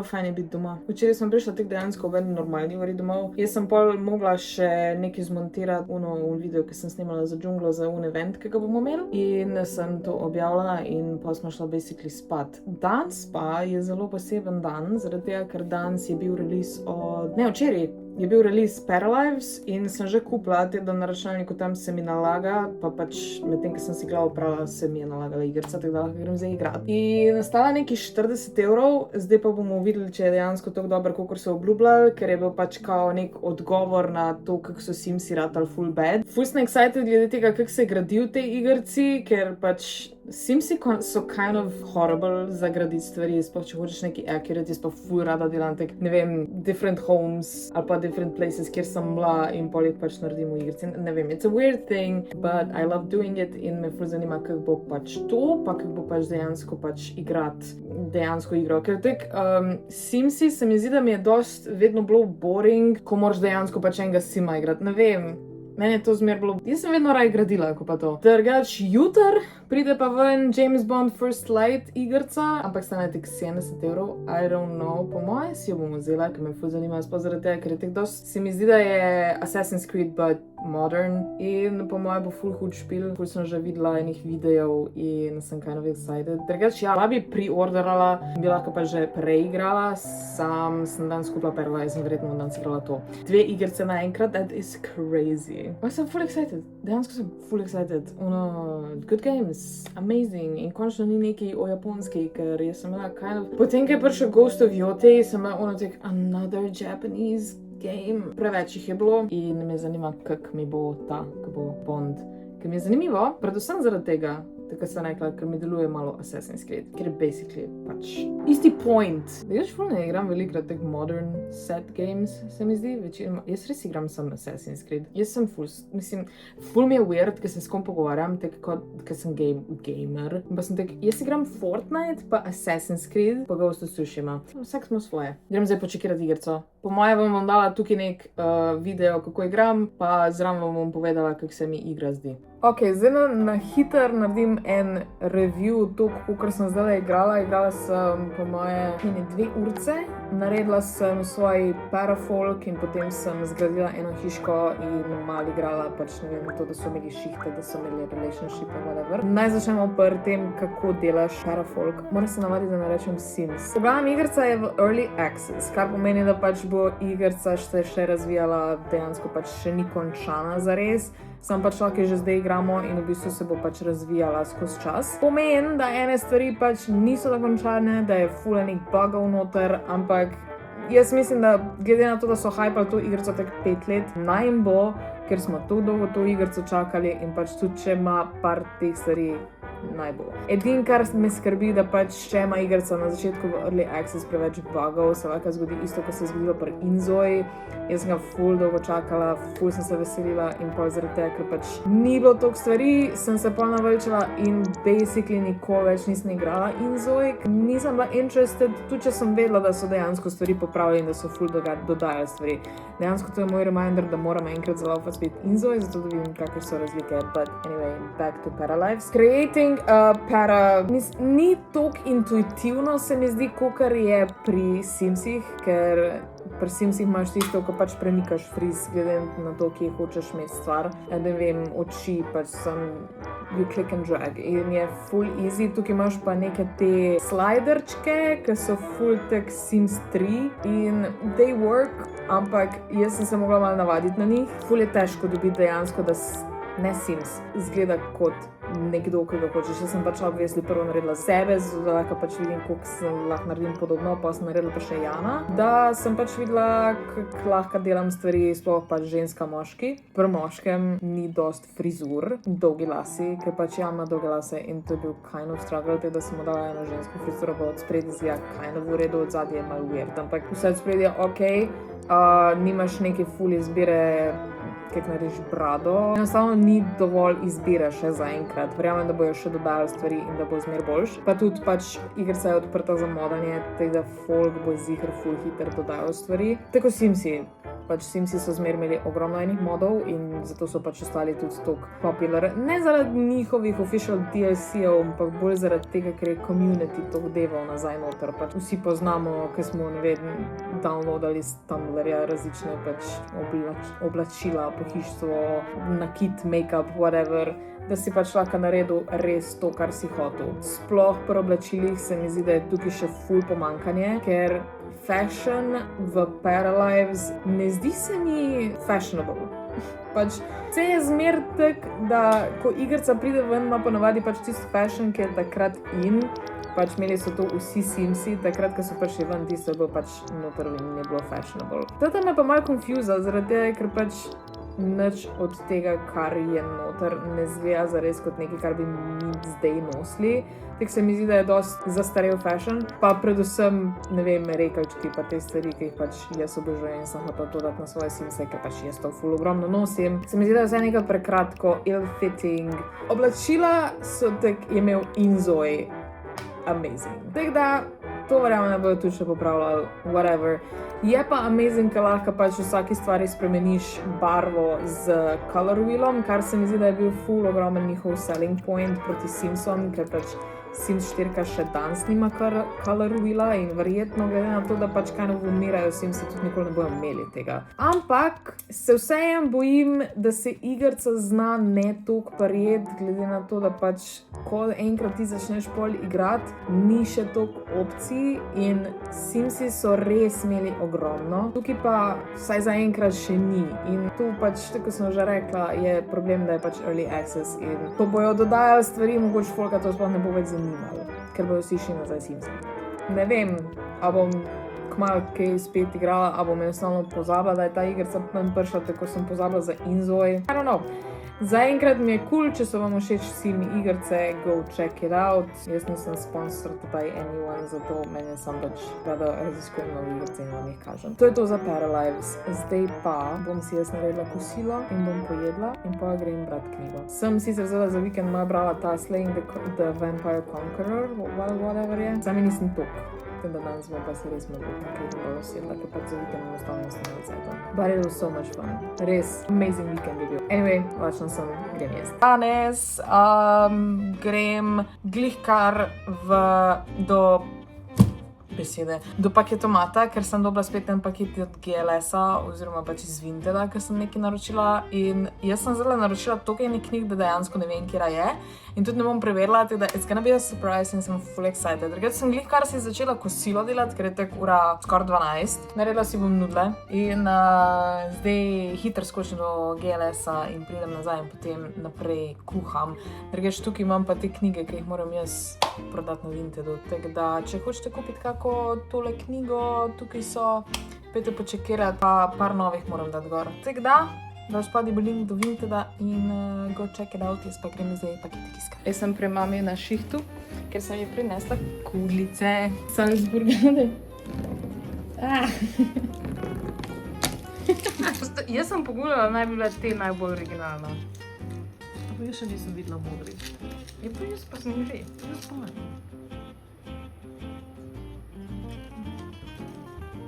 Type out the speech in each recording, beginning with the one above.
prav fajn je biti doma. Včeraj sem prišla tako dejansko v normalni uri domov. Jaz sem pol mogla še nekaj zmontirati, video, ki sem snimala za džunglo, za event, ki ga bomo imeli. In sem to objavila in pa smo šla basically spat. Danes pa je zelo poseben dan, zaradi tega, ker danes je bil včeraj je bil release Paralives in sem že kupila teden na računalniku, tam se mi nalaga, pa pač medtem, ko sem si glavo opravila, se mi je nalagala igrica, tako da lahko grem zdaj igrati. In stala nekaj 40 €, zdaj pa bomo videli, če je dejansko tako dobro, kakor so obljubljali, ker je bil pač kao nek odgovor na to, kako so Simsi ratali full bad. Ful sem excited glede tega, kako se gradi v tej igrici, ker pač Simsi so kind of horrible za graditi stvari, sploh če hočeš neki accurate, jaz pa ful rada delam tak, ne vem, different homes ali pa different places, kjer sem bila in pol jih pač naredim v igrici. Ne vem, it's a weird thing, but I love doing it in me ful zanima, kako bo pač to, pa kako bo pač dejansko pač igrati dejansko igro. Ker tak Simsi se mi zdi, da mi je dost vedno bilo boring, ko moraš dejansko pač enega Sima igrati. Ne vem. Meni je to zmer bilo... Jaz sem vedno raj gradila, ko pa to. Drugač, jutr pride pa ven James Bond First Light igrica, ampak stane tek 70 €. I don't know. Po moje si jo bom vzela, ker me ful zanima, sploh zaradi tega, ker je tek dost... Se mi zdi, da je Assassin's Creed, but modern. In po moje bo ful hud špil. Ful sem že videla enih videov in sem kind of excited. Drugač, ja, bi preorderala, bi lahko pa že preigrala, sam sem danes kupila Paralives in verjetno danes igrala to. 2 igrice naenkrat, that is crazy. Sem full excited, dejansko sem full excited. Good games, amazing. In končno ni nekaj o japonski, ker jaz sem imela kind of... Potem, ko je prišel Ghost of Yotei, sem imela another Japanese game. Preveč jih je bilo in me zanima, kako mi bo kako bo Bond. Ker mi je zanimivo, predvsem zaradi tega, tako sem rekla, ker mi deluje malo Assassin's Creed, ker je basically pač isti point. Jaz ful ne igram velikrat teh modern set games, se mi zdi, večinoma. Jaz res igram sam Assassin's Creed. Jaz sem ful mi je weird, ker se s kom pogovarjam, ker sem gamer. Pa sem jaz igram Fortnite, pa Assassin's Creed, pa Ghost of Tsushima. Vsak smo svoje. Grem zdaj počekirati igrico. Po moje vam dala tukaj nek video, kako igram, pa zraven vam bom povedala, kako se mi igra zdi. Ok, zdaj na hiter naredim en review to, kakor sem zdaj igrala. Igrala sem po moje 2 urce. Naredila sem svoj parafolk in potem sem zgradila eno hiško in malo igrala, pač ne vem, to, da so imeli šihte, da so imeli relationship in whatever. Naj začnemo pri tem, kako delaš parafolk. Moram se navaditi, da ne rečem Sims. Poglavnem, igrica je v early access, kar pomeni, da pač bo igrica se še razvijala, dejansko pač še ni končana zares. Sam pač lahko že zdaj igramo in v bistvu se bo pač razvijala skozi čas. Pomeni, da ene stvari pač niso dokončane, da je ful enih bugov noter, ampak jaz mislim, da glede na to, da so hypali to igrico tak 5 let, naj jim bo, ker smo tako dolgo to igrico čakali in pač tudi če ima par teh stvari, naj bo. Edin, kar me skrbi, da pač če ima igrica na začetku v early access preveč bugov, se lahko zgodi isto, kot se je zgodilo pri Inzoi. Jaz sem ga ful dolgo čakala, ful sem se veselila in pol zaradi tega, ker pač ni bilo toliko stvari, sem se pol naveličala in basically nikoli več nisem igrala Inzoi. Nisem bila interested, tudi če sem vedela, da so dejansko stvari popravili in da so ful dodajali stvari. Dejansko to je moj reminder, da moram enkrat zalaufati spet Inzoi, zato da vidim, kakve so razlike. But anyway, back to Paralives. Creating ni toliko intuitivno, se mi zdi, kakor je pri Simsih, ker pri Simsih imaš tisto, ko pač premikaš friz, glede na to, kje hočeš imeti stvar. Ne vem, oči, pač you click and drag in je full easy. Tukaj imaš pa neke te sliderčke, ki so full tak Sims 3 in they work, ampak jaz sem se mogla malo navaditi na njih. Full je težko dobiti dejansko, da ne Sims izgleda kot nekdo, ki ga hočeš. Jaz sem pač obvezli prvo naredila sebe, zato lahko pač vidim, koliko sem lahko naredim podobno, pa sem naredila pa še Jana. Da sem pač videla, kako lahko delam stvari, sploh pač ženska moški. Pri moškem ni dost frizur, dolgi lasi, ker pač Jan ima dolge lase in to je bil kind of struggle, da sem mu dala eno žensko frizuro, pa od spredi zgleda kind of v redu, od zadnje je malo weird, ampak vse od spredi je okej. Nimaš neke ful izbire, kako narediš brado. Enostavno ni dovolj izbire še zaenkrat. Verjamem, da bojo še dodali stvari in da bo zmer boljš. Pa tudi pač igrica je odprta za modanje, tako da folk bo ziher ful hiter dodajal stvari. Tako Simsi. pač Simsi so zmer imeli ogromno enih modov in zato so pač ostali tudi toliko popular. Ne zaradi njihovih official DLC-ev, ampak bolj zaradi tega, ker je community to deval nazaj noter. Pač vsi poznamo, ker smo, ne vem, downloadali z Tumblrja različne pač oblačila, pohištvo, nakit, make-up, whatever, da si pač lahko naredil res to, kar si hotel. Sploh pri oblačilih se mi zdi, da je tukaj še ful pomankanje, ker fashion v Paralives ne zdi se mi fashionable. Pač vse je zmer tak, da ko igrica pride ven, ima ponavadi pač tisto fashion, ki je takrat in. Pač imeli so to vsi Simsi, takrat, ko so prišli ven, tisto je bilo pač noter in je bilo fashionable. Tata me pa malo confusal, zaradi tega, ker pač nič od tega, kar je noter, ne zveja zares kot nekaj, kar bi mi zdaj nosili. Tako se mi zdi, da je dosti zastarel fashion, pa predvsem, ne vem, rekelčki pa te stvari, ki jih pač jaz obožujem in sem hotel to dati na svoje Simse, ker pač jaz to ful ogromno nosim. Se mi zdi, da je vse nekaj prekratko, ill-fitting. Oblačila so tak imel Inzoi amazing. Tako da, to verjamem, da bodo tudi še popravljali, whatever. Je pa amazing, ker lahko pač v vsaki stvari spremeniš barvo z color wheelom, kar se mi zdi, da je bil ful ogromen njihov selling point proti Simsom, ker pač Sims 4 še danes nima color wheela in verjetno glede na to, da pač kaj umirajo Simsi, tudi nikoli ne bojo imeli tega. Ampak se vseeno bojim, da se igrica zna ne toliko prijet, glede na to, da pač ko enkrat ti začneš pol igrati, ni še toliko opcij in Simsi so res imeli ogromno. Tukaj pa vsaj zaenkrat še ni in tu pač, tako sem že rekla, je problem, da je pač early access in ko bojo dodajali stvari, mogoče folka to sploh ne bo več zanimalo, ker bojo vsi šli nazaj Simsi. Ne vem, a bom kmalu kaj spet igrala, a bom enostavno pozabila, da je ta igrica prišla, tako sem pozabila za Inzoi. I don't know. Zaenkrat mi je cool, če so vam všeč vsi mi igrice, go check it out. Jaz nisem sponsor by anyone, zato meni sem pač rada raziskujem nove igrice in vam jih kažem. To je to za Paralives. Zdaj pa bom si jaz naredila kosilo in bom pojedla in pa grem brat knjigo. Sem sicer vzela za vikend brala ta Slaying the Vampire Conqueror, whatever je. Sami nisem toliko. Da danes bom pa se res malo sedla, ker pač za vikend enostavno sem nazaj. But it was so much fun. Res amazing weekend je bil. Anyway, lačna sem, grem jaz. Danes grem glihkar do paketomata, ker sem dobila spet en paket od GLS-a oziroma pač iz Vinteda, ker sem nekaj naročila in jaz sem zdaj naročila toliko enih knjig, da dejansko ne vem, kjera je in tudi ne bom preverila, tako da it's gonna be a surprise in sem full excited. Drugače sem glihkar si začela kosilo delati, ker je tako ura skoraj 12. Naredila si bom nudle in zdaj hitro skočim do GLS-a in pridem nazaj in potem naprej kuham. Drugače tukaj imam pa te knjige, ki jih moram jaz prodati na Vintedu, tako da če hočete kupiti kako tole knjigo, tukaj so, pejte počekirati, pa par novih moram dati gor. Tako da spodaj bo link do Vinteda in go check it out, jaz pa grem zdaj pakete tiskati. Jaz sem pri mami na šihtu, ker sem ji prinesla kuglice Salzburga. Jaz sem pogledala, naj bi bile te najbolj originalne. Pa jaz še nisem videla modri. Je pa jaz pa sem že, jaz spomnim.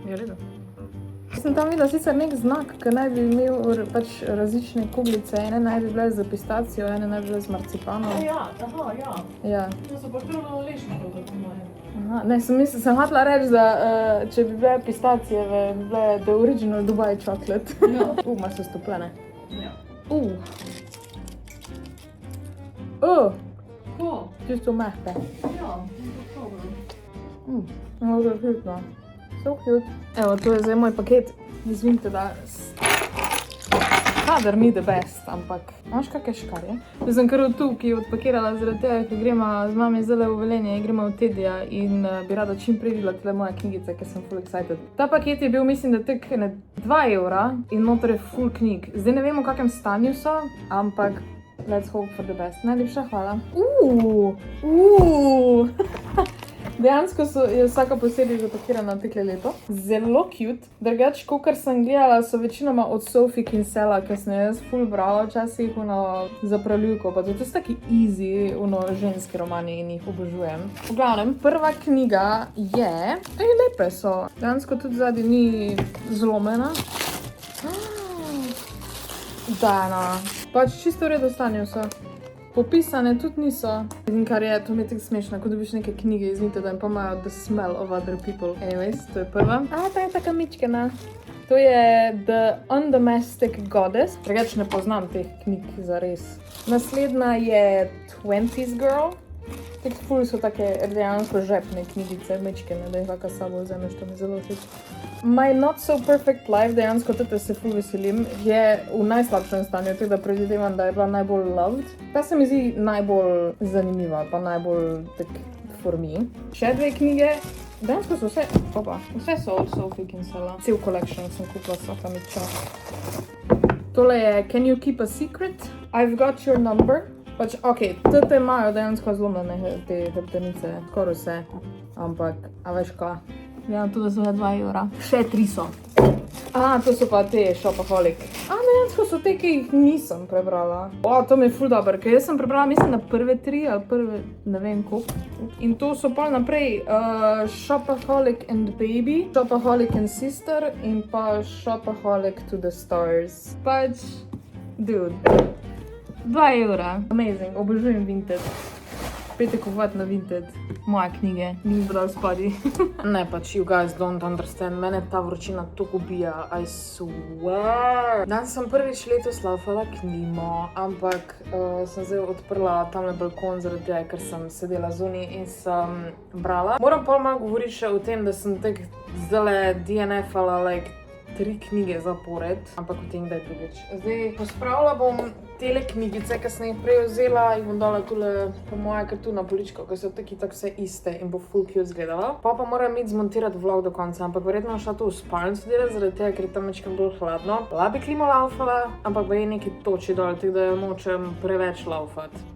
Je redo. Sem tam videla sicer nek znak, ki naj bi imel pač različne kuglice. Ene naj bi bile z pistacijo, ene naj bi bile z marcipanom. Ja. Ja. To so pa prvo lešnikov, da po mojem. Aha, ne, sem hotela reči, da če bi bile pistacijeve, bi bile the original Dubai chocolate. Ja. Ima so stopljene. Ja. Ko? Čisto mehke. Ja, dobro. Malo krutno. So cute. Evo, to je zdaj moj paket iz Vinteda. Kadar ni the best, ampak imaš kakšne škarje? To sem kar tukaj odpakirala zaradi tega, ker gremo z mami zdaj v Velenje in gremo v Tedija in bi rada čim prej videla tele moje knjigice, ker sem full excited. Ta paket je bil, mislim, da tek 2 evra in noter je full knjig. Zdaj ne vem, v kakem stanju so, ampak let's hope for the best. Najlepša hvala. Dejansko je vsaka posebej zapakirana tekle leto. Zelo cute. Drugač, kakor sem gledala, so večinoma od Sophie Kinsella, ker sem jaz ful brala včasih za praljivko, pa to so taki easy ženski romani in jih obožujem. V glavnem, prva knjiga je... lepe so. Dejansko tudi zadnji ni zlomljena. Da, no. Pač čisto v redu stanju so. Popisane tudi niso. In kar je, to mi je tako smešno, ko dobiš neke knjige iz Vinted in pa imajo The Smell of Other People. Anyways, to je prva. Ta je taka mičkena. To je The Undomestic Goddess. Drugače ne poznam teh knjig zares. Naslednja je 20's Girl. Tek ful so take dejansko žepne knjigice, mičkene, da jih lahko s sabo vzameš, to mi zelo všeč. My Not So Perfect Life, dejansko tete se ful veselim, je v najslabšem stanju, tako da predvidevam, da je bila najbolj loved. Ta se mi zdi najbolj zanimiva, pa najbolj tak for me. Še dve knjige, dejansko so vse so od Sophie Kinsella. Cel collection sem kupila s tami čas. Tole je Can You Keep a Secret? I've Got Your Number. Pač, okej, tete imajo dejansko zlomljene te hrbtenice, skoraj vse, ampak, a veš ka? Ja, tudi so 2 evra. Še 3 so. Aha, to so pa te Shopaholic. Dejansko so te, ki jih nisem prebrala. To mi je ful dober, ker jaz sem prebrala, mislim, na prve 3 ali prve, ne vem koliko. In to so pa naprej Shopaholic and Baby, Shopaholic and Sister in pa Shopaholic to the Stars. Pač, dude, 2 evra. Amazing, obožujem Vinted. Pejte kupovati na Vinted. Moje knjige, ni bral spadi. Ne, pač, you guys don't understand. Mene ta vročina toliko ubija, I swear. Danes sem prvič letos laufala k njima, ampak sem zdaj odprla tamle balkon zaradi tega, ker sem sedela zunaj in sem brala. Moram pa malo govoriti še o tem, da sem tak zdajle DNF-ala, 3 knjige zapored, ampak o tem, da je drugič. Zdaj pospravila bom tele knjigice, ki sem jih prej vzela in bom dala tule po moje kar tu na poličko, ker so tako vse iste in bo full cute izgledala. Pa moram iti zmontirati vlog do konca, ampak verjetno šla to v spalnico delati, zaradi tega, ker je tam večkrat bolj hladno. Bi klimo laufala, ampak je nekaj toči dol, tako da jo nočem preveč laufati.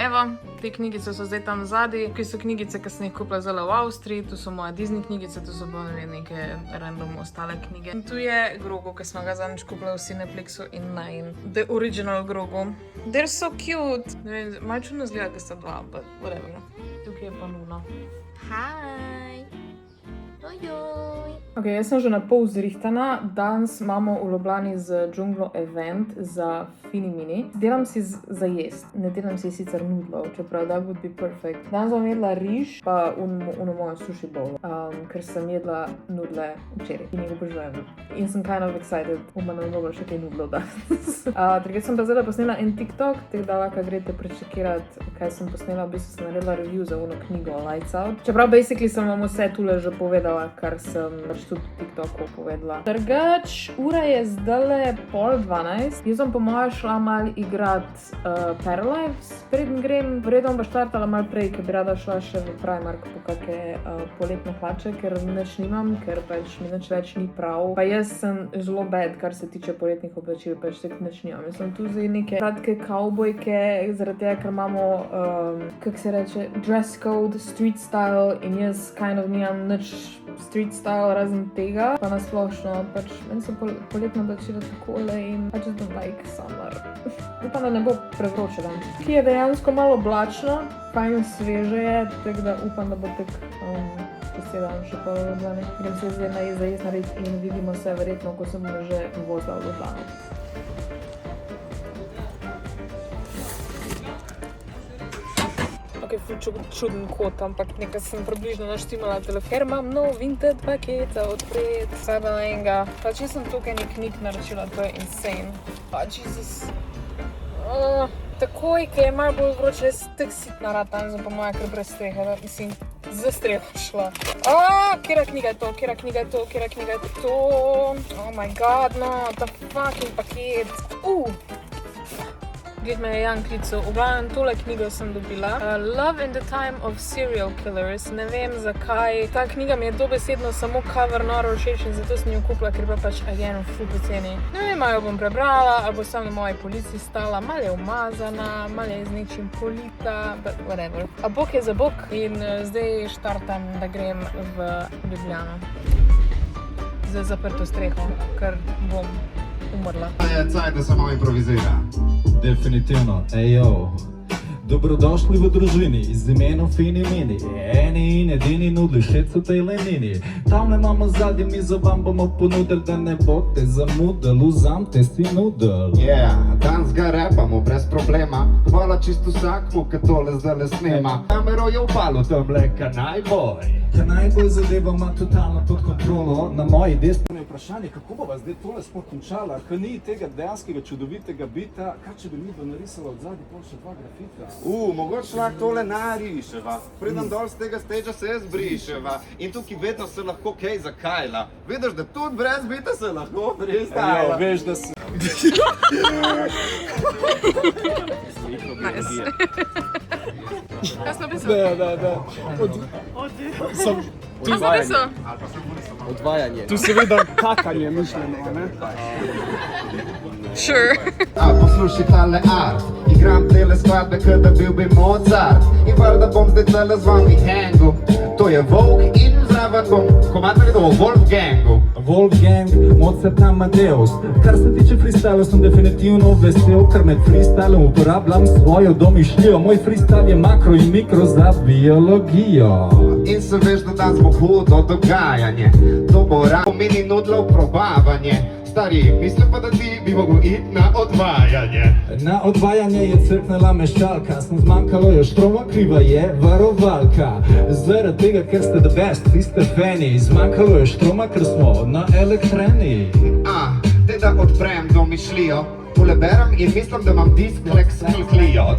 Evo, te knjigice so zdaj tam zadaj. Tukaj so knjigice, ki sem jih kupila zdaj v Avstriji, tu so moje Disney knjigice, tu so pa neke random ostale knjige. In tu je Grogu, ki smo ga zadnjič kupila v Cineplexu in Nine. The original Grogu. They're so cute! Ne vem, malo čudno zgleda, ker sta 2, but whatever. Tukaj je pa Luna. Hi! Ojoj! Ok, jaz sem že na pol zrihtana. Danes imamo v Ljubljani z džunglo event za Fini-mini. Delam si za jest. Ne delam si sicer nudlov, čeprav that would be perfect. Danes bom jedla riž, pa uno mojo sushi bowl, ker sem jedla nudle včeraj in jih obožujem. In sem kind of excited, upam, da bom dobila še kaj nudlov danes. Drugače sem pa zdaj posnela en TikTok, tako da lahko greste prečekirati, kaj sem posnela. V bistvu sem naredila review za uno knjigo Lights Out. Čeprav basically sem vam vse tule že povedala, kar sem tudi v TikToku povedala. Drugač, ura je zdajle 11:30. Jaz sem po moje šla malo igrat Paralives, preden grem. Verjetno bom štartala malo prej, ker bi rada šla še v Primark po kakšne poletne hlače, ker nič nimam, ker pač mi nič več ni prav. Pa jaz sem zelo bad, kar se tiče poletnih oblačil, pač tako nič nimam. Jaz sem tu zdaj neke kratke kavbojke, zaradi tega, ker imamo, kako se reče, dress code, street style in jaz kind of nimam nič street style razen tega, pa nasplošno, pač meni so poletne oblačila tako lame, I just don't like summer. Upam, da ne bo prevroče dan. Ki je dejansko malo oblačno, fajn sveže je, tako da upam, da bo tako posedan še pa v Ljubljani. Grem se zdaj za jesti narediti in vidimo se verjetno, ko sem že vozila v Ljubljano. Čuden kot, ampak nekaj sem približno naštimala telefon. Ker imam nov Vinted paket za odpret, sada na enega. Pač jaz sem tukaj nek knjig naročila, to je insane. Jesus. Takoj, ko je malo bolj vroče, jaz tak sitna rata, pa moja kar brez strehe, da mislim, za streho šla. Kjera knjiga je to? Oh my god, no, ta fucking paket. Gled me je Jan klical. V glavnem, tole knjigo sem dobila. Love in the Time of Serial Killers. Ne vem zakaj. Ta knjiga mi je dobesedno samo cover noro všeč in zato sem jo kupila, ker pa pač again ful poceni. Ne vem, jo bom prebrala, ali bo sam na moji polici stala. Malo je umazana, malo je z nečim polita, but whatever. A bok je za bok in zdaj štartam, da grem v Ljubljano. Z zaprto streho, ker bom umrla. Je cajt, da se malo improvizira. Definitivno, ejo. Dobrodošli v družini z imenom Fini Mini. Eni in edini nudli šec v tej lenini. Tamle imamo zadnji mizo, vam bomo ponudili, da ne boste zamudili, vzamte si nudel. Danes ga repamo brez problema. Hvala čisto vsakmu, ki tole zdajle snema. Kamero je upalo tamle, Kanajboj zadeva ima totalno pod kontrolo. Na moji desni je vprašanje, kako bova zdaj tole sploh končala, ko ni tega dejanskega čudovitega bita. Kaj če bi mi narisala od zadnji pol še 2 grafita? mogoče lahko tole nariševa. Pridem dol z tega stagea se zbriševa. In tukaj vedno se lahko kaj zakajla. Vidiš, da tudi brez bita se lahko freestyla. Veš, da si... Kaj si napisal? Da. Kaj si napisal? Odvajanje. Tu seveda kakanje mišljeno, ne? Sure. Poslušaj tale art. Igram tele skladbe, kot da bil bi Mozart. In valjda bom zdaj tale z vami hangu. To je Vogue in zraven bom komad naredil Wolfgangu. Wolfgang, Mozart Amadeus. Kar se tiče freestyla, sem definitivno vesel, ker med freestylom uporabljam svojo domišljijo. Moj freestyle je makro in mikro za biologijo. In se veš, da danes bo hudo dogajanje. To bo pomeni nudlo probavanje. Stari, mislim pa, da ti bi mogel iti na odvajanje. Na odvajanje je crknila meščalka, sem zmanjkalo je štroma, kriva je varovalka. Zaradi tega, ker ste the best, vi ste fani, zmanjkalo je štroma, ker smo na elektreni. Te da odprem domišljijo. Tole berem in mislim, da imam diskleksklijo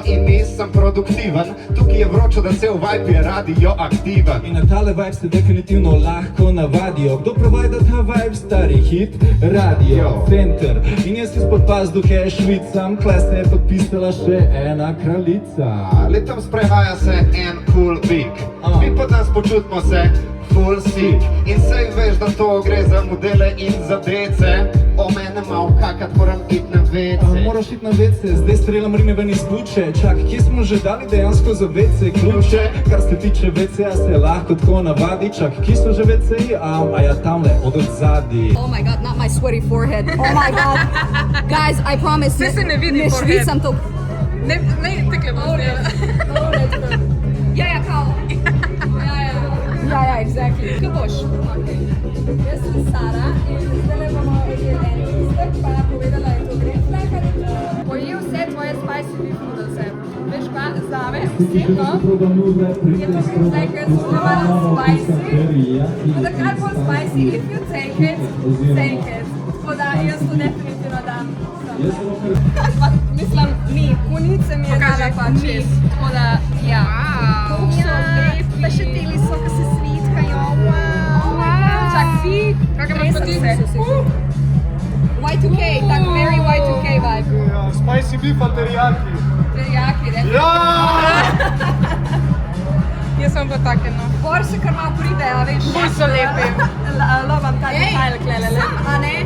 in nisem produktiven. Tukaj je vročo, da se v vibe je radioaktiven. In na tale vibe se definitivno lahko navadijo. Kdo provajda ta vibe? Stari hit, Radio Center. In jaz izpod pazduhe švicam, kle se je podpisala še ena kraljica. Letom sprehaja se en cool big. Mi pa danes počutimo se full sick. In sej veš, da to gre za modele in za dece. O mene mal kakat, moram iti na WC. Moraš iti na WC, zdaj streljam rime ven iz ključe. Čak, kje smo že dali dejansko za WC ključe? Kar se tiče WC-a se lahko tako navadi. Čak, kje so že WC-ji? A ja tamle, od odzadi. Oh my god, not my sweaty forehead. Oh my god. Guys, I promise. Saj se ne vidi ne forehead. švicam to. Ne, tekle bom zdela. Ja, kao. Ja, exactly. Kaj boš? Jaz sem Sara in zdaj bomo jedli en listek, pa povedala je to green flag. Poji vse tvoje spicy beef noodlese. Veš pa, zame osebno je to green flag, ker so malo spicy. Ampak kar bolj spicy, if you take it, take it. Tako da jaz to definitivno dam. Mislim, mi, kunice mi je dala pa čez. Tako da, ja. Pa še teli so, ki se svitkajo. Čak, ti, kakaj imaš pa ti? Y2K, tak very Y2K vibe. Spicy beef teriyaki. Teriyaki, ne? Jaz sem pa take, no. Bor se kar malo pride, a veš? Bolj so lepi. Lovam ta detajl klele. A ne?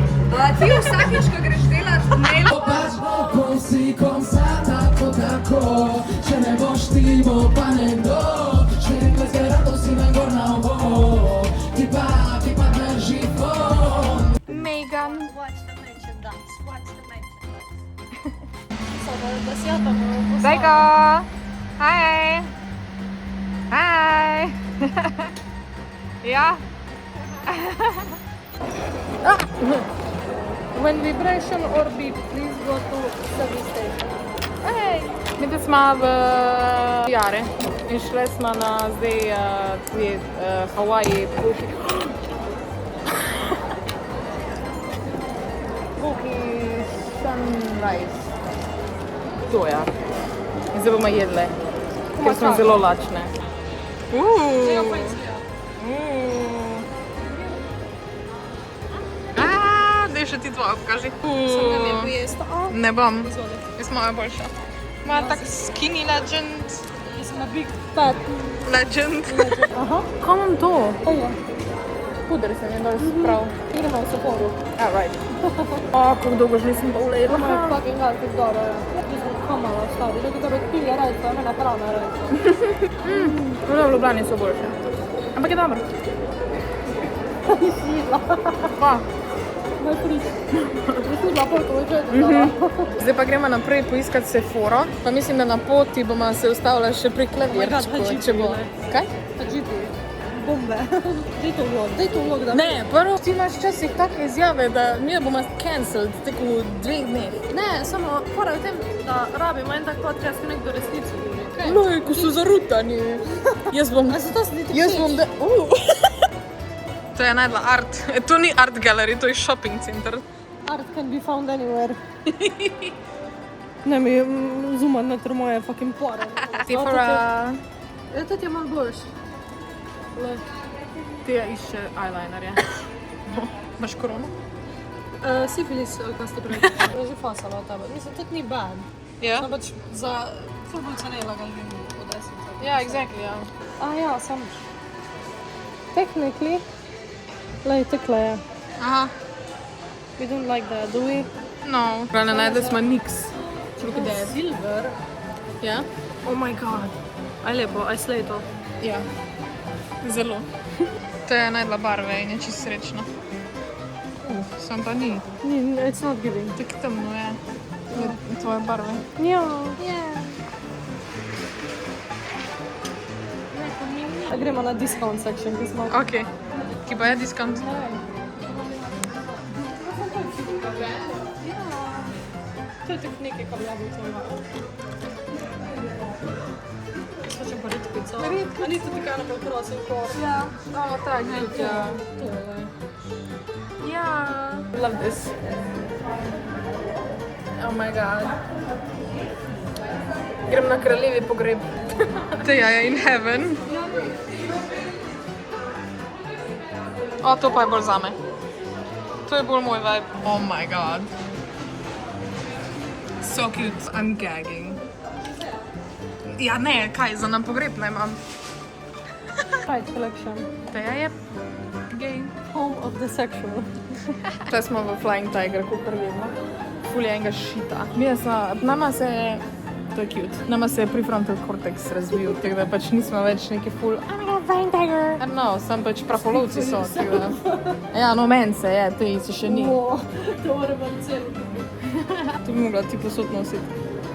Ti vsakič, ko greš delat, ne Patrz wokół, konsata to tako, če ne boš ti, bo pa nekdo. Štirikrat zgledal si me gor na ovo, ti pa drži fon. Megan. Watch the mention dance. Watch the mention dance. Bejko! Hi! Hi! Ja? When vibration or beep, please go to service station. Hej! Mi da smo v Jare in šli smo na zdaj Hawaii Puki Sunrise. To je. In zdaj bomo jedli, ker smo zelo lačne. Daj še ti tvojo pokaži. Ne bom. Jaz moja boljša. Moja tak skinny legend. Jaz sem na big fat Legend. Aha. Kaj imam to? Puder se mi je dal sprav. Idemo v Sapporo. Right. Kako dolgo že nisem pa ulegla. Ma je fucking god, kako dobro je. Jaz sem kamala stari, da ga bi pili rajca, mene hrana rajca. V Ljubljani so boljše. Ampak je dobro. Sila. Pa. Moj friš. Prisudila polko, moj četo. Zdaj pa gremo naprej poiskati Sephoro, pa mislim, da na poti bomo se ustavili še pri klavirčku, če bo. Kaj? Hadžiti. Bombe. Daj to vlog, da... Ne, prvo ti imaš včasih take izjave, da mi bomo cancelled tek v 2 dneh. Ne, samo fora je v tem, da rabimo en tak podcast, ki nekdo resnico govori. Okay? Loj, ko so zarutani. Jaz bom... A zato se ti tako Jaz bom... To je najdla art. To ni art gallery, to je shopping center. Art can be found anywhere. Ne mi zoomat na moje fucking pore. Sephora. To ti je malo boljš. Ti išče eyelinerje. Imaš korono? Sifilis, ali kaj ste prej. Je že fasala od tebe. Mislim, to ni bad. Ja. Samo pač za ful cenela ga ljubim od 10. Ja, exactly, ja. Ja, sam. Technically, lej, tekla je. Aha. We don't like that, do we? No. Pravno najdli smo niks. Look at that. Silver. Ja? Oh my god. Aj lepo, aj slej to. Ja. Zelo. To je najdla barve in je čisto srečna. Sam pa ni. It's not giving. Tak temno je. Je tvoje barve. Ja. Gremo na discount section, ki smo. Ok. Ki pa je diskont? Ne vem. To je tako nekaj, kar bi to Hočem pa ritkico. A ni to ti kaj napol prosim kor? Ja. Oh, tak, ja. Tole. Ja. Love this. Oh my god. Grem na kraljevi pogreb. Teja je in heaven. O, to pa je bolj zame. To je bolj moj vibe. Oh my god. So cute. I'm gagging. Ja, ne, kaj, za nam pogreb ne imam. Pride collection. Teja je gay. Home of the sexual. Tle smo v Flying Tiger, kot vidimo. Ful je enega šita. Nama se je, to je cute, nama se je prefrontal cortex razvil, tako da pač nismo več neki ful, I'm gonna Flying Tiger. No, sam pač prapolovci so, tako da. Ja, no, men se je, tej se še ni. To mora biti celo. To bi mogla ti posod nositi.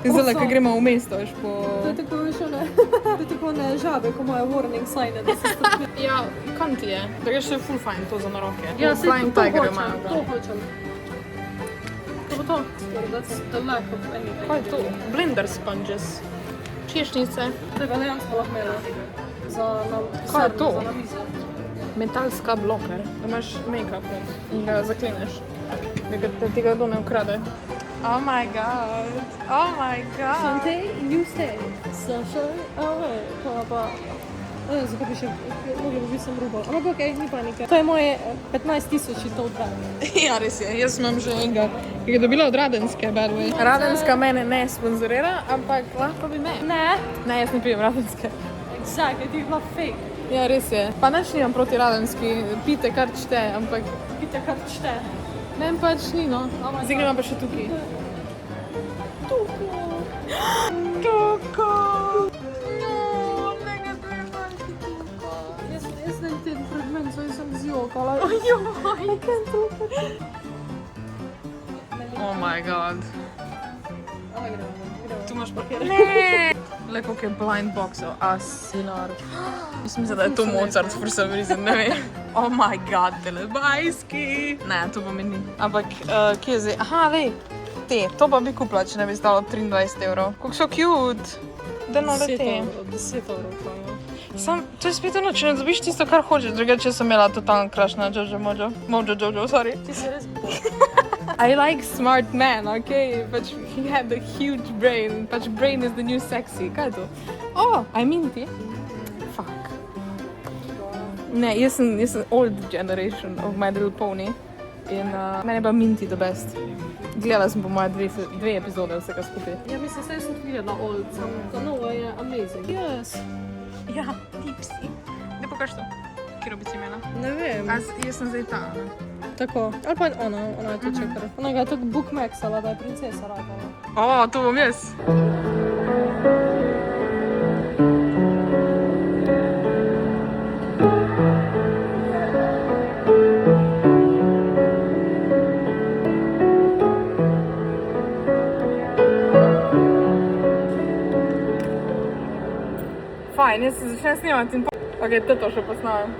Zdaj, ko gremo v mesto, veš po... To je tako veš, ne? To je tako ne žabe, ko imajo warning sign, da se stopi. Ja, kam ti je? Da je še ful fajn to za na roke. Ja, V Flying Tiger imajo. To hočem. To bo to. That's the lack of anything. Kaj je to? Blender sponges. Češnice. Tega dejansko lahko imela. Za na... Kaj je to? Za na mizo. Metalska bloker. Da imaš make-up in ga zakleneš. Da ti ga kdo ne ukrade. Oh my god. Oh my god. Sante, you stay. Sasha, away. Pa. Zakaj bi še... Mogla bi sem rubal. Ampak okej, ni panike. To je moje 15,000 to odbranje. Ja, res je. Jaz imam že enega, ki ga je dobila od Radenske, by the way. Radenska mene ne sponzorira, ampak lahko bi me. Ne. Ne, jaz ne pijem Radenske. Exactly, ti je bila fake. Ja, res je. Pa nič nimam proti Radenski, pite kar čte, ampak... Pite kar čte. Ne, pač ni, no. Zdaj gremo pa še tukaj. Tuko! No, mega trebaš tuko. Jaz nem ten fragment, so jaz sem zjokala. I can't do it. Oh my god. Tu imaš papir. Ne! Le koliko je blind boxov, asinar. Mislim, da je to Mozart for some reason, ne vem. Oh my god, telebajski. Ne, to pa mi ni. Ampak, kje je zdaj? Aha, vej. To pa bi kupila, če ne bi stalo 23 evrov. Kako so cute. Da no lete. 10 evrov, pa ja. Sam, to je spet ono, če ne dobiš tisto, kar hočeš. Drugače sem imela totalno crush na Jojo, sorry. Ti si res bo. I like smart men, okay? Pač he had a huge brain. Pač brain is the new sexy. Kaj je to? Oh, I mean ti. Fuck. Ne, jaz sem old generation of My Little Pony. In mene pa Minty the best. Gledala sem po moje 2 epizode vsega skupaj. Ja, mislim, saj sem tudi gledala old, ta nova je amazing. Yes. Ja, tipsi. Ne pokaž to. Kjer bi si imela? Ne vem. Jaz sem zdaj ta. Tako. Ali pa ona je to čekala. Ona ga je tako bookmaxala, da je princesa ratala. O, to bom jaz. fajn, jaz se začnem snemati in ok, to še posnamem.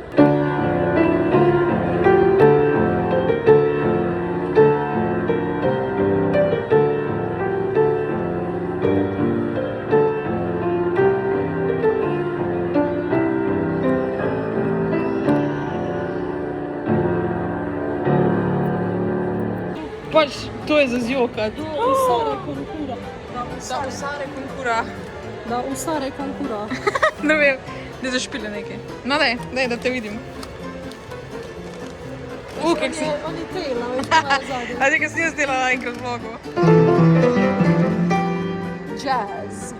Pač, to je za zjokati. Usare konkura. Da usare konkura. Da usare konkura. Ne vem, da zašpile nekaj. No daj, da te vidim. Kak si... Oni tela, veš, kaj zadnji. A ti, kaj si jaz delala enkrat vlogu? Jazz.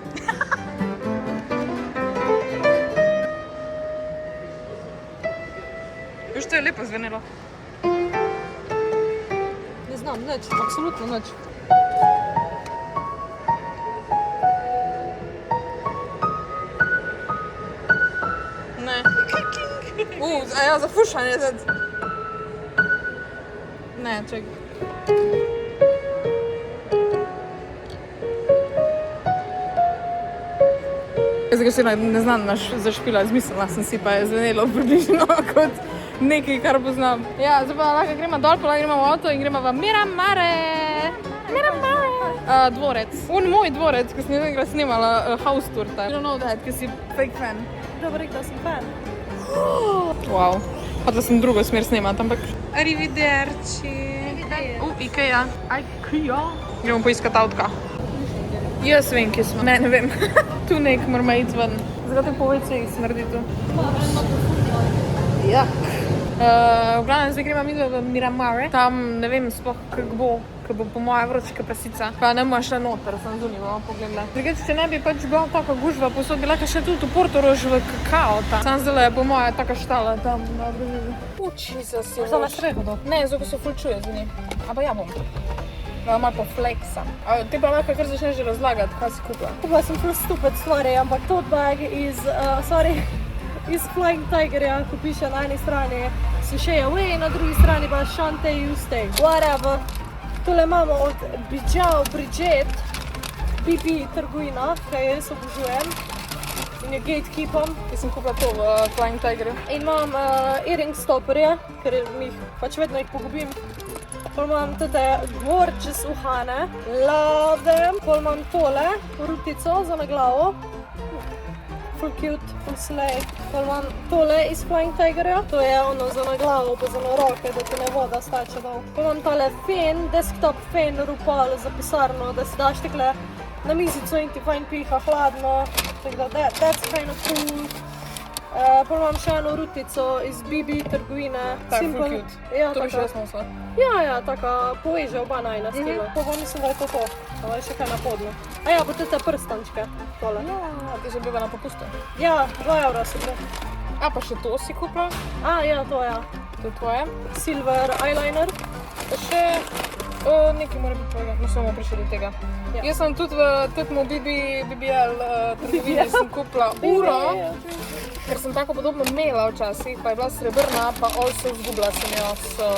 Veš, to je lepo zvenelo. Ne znam, nič, absolutno nič. Ne. A ja, za fušanje zdaj. Ne, čekaj. Zdaj, se ne znam zašpila, zmislila sem si, pa je zvenelo približno kot nekaj, kar poznam. Ja, zdaj pa lahko gremo dol, pa lahko gremo v avto in gremo v Miramare. Dvorec. Moj dvorec, ko sem nekaj snemala house tour tam. You don't know that, ker si fake fan. Dobro rekel, da sem fan. Wow. Pa da sem drugo smer snemati, ampak... Arrivederci. Ikea. Ikea. Gremo poiskat avtka. Jaz vem, kje smo. Ne vem. Tu nek moramo iti ven. Zakaj te po WC-jih smrdi tu? Ja. V glavnem, zdaj gremo mi v Miramare. Tam ne vem sploh, kako bo, ko bo po moja vročka pasica. Pa ne bomo šla noter, sem zunaj, bomo pogledala. Drugače, če ne bi pač bila taka gužva posod, bi lahko še tudi v Portorož v kakao tam. Sam zdaj je po moja taka štala tam. Uči se si. Zdaj imaš rehodo? Ne, zato se fulčuje zunaj. A pa ja bom. Malo pofleksam. Ti pa lahko kar začneš že razlagati, kaj si kupila. Kupila sem full stupid stvari, ampak tote bag iz Flying Tigerja, ko piše na eni strani Sushi Away, na drugi strani pa Shante You Stay. Whatever. Tole imamo od Bijao Bridget, BP trgovina, kaj jaz obožujem. In jo gatekeepom. Ki sem kupila to v Flying Tigerju. In imam earring stopperje, ker pač vedno jih pogubim. Pol imam tete gorgeous uhane, love them. Pol imam tole, rutico za na glavo. Full cute, full slay. Pol imam tole iz Flying Tigerja. To je ono za na glavo, pa za na roke, da ti ne voda stače dol. Pol imam tale fan, desktop fan, rupal za pisarno, da si daš takle na mizico in ti fajn piha hladno. Tako da, that's kind of cool. Pol imam še eno rutico iz BB trgovine. Ta je full cute. Ja, to bi še taka. jaz nosila. Ja, taka poveže oba najna stila. Pa mislim, da je to. Pa je še kaj na podno. A ja, pa te prstančke. Tole. Ja, ti že biva na popustu. Ja, 2 evra so bile. A pa še to si kupila? A, ja, to ja. To je tvoje. Silver eyeliner. Pa še nekaj mora biti tvojega. No, smo prišli do tega. Ja. Jaz sem tudi v tetmu BBL trgovini sem kupila uro, ker sem tako podobno imela včasih, pa je bila srebrna, pa also zgubila sem jo, so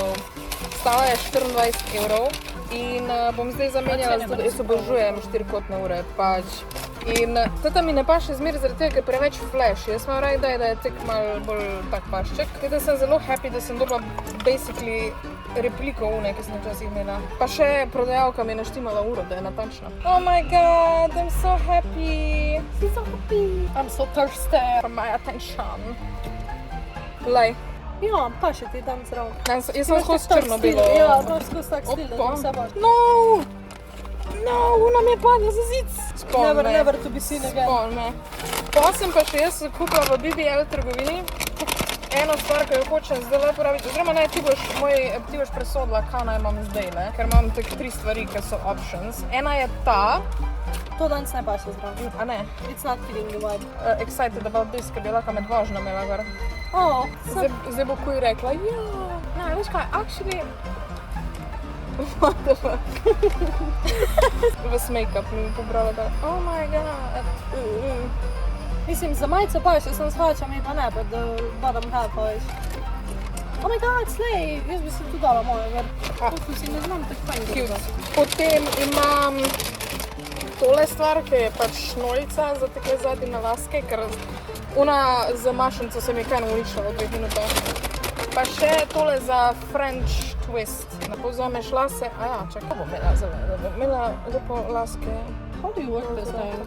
stala je 24 evrov in bom zdaj zamenjala, zato jaz obožujem 4-kotne ure, pač. In teta mi ne paše zmeraj zaradi tega, ker preveč flash. Jaz imam raj, da je tek malo bolj tak pašček. Teta sem zelo happy, da sem dobila basically repliko une, ki sem včasih imela. Pa še prodajalka mi je naštimala uro, da je natančna. Oh my god, I'm so happy. I'm so happy. I'm so thirsty for my attention. Lej. Ja, paše ti dan zraven. Jaz sem skozi črno-belo. Ja, imaš skozi tak stil, da ti vse paš. No, ona mi je padla za zic. Never to be seen again. Spol me. Pa sem pa še jaz kupila v BBL trgovini eno stvar, ki jo hočem zdaj uporabiti. Oziroma ne, ti boš presodila, kaj naj imam zdaj, ne? Ker imam tek 3 stvari, ki so options. Ena je ta. To danes ne paše zraven. A ne? It's not feeling the vibe. Excited about this, ker bi lahko med vožnjo imela gor. Zdaj bo kuj rekla, ja, veš kaj, actually... What the fuck? Ves make-up mi pobrala da, oh my god. Mislim, za majico paše, sem shvaća mi pa ne, pa da bottom half veš. Oh my god, slay, jaz bi se tu dala moja, ver. Tu si ne znam tako fajn cute. Potem imam tole stvar, ki je pač šnolica za tekle zadnje nalaske, ker Ona za mašnico se mi je kaj uničila v 2 minutah. Pa še tole za French twist. Povzameš lase, čakaj, kako bom imela za da bom imela lepo laske. How do you work this thing?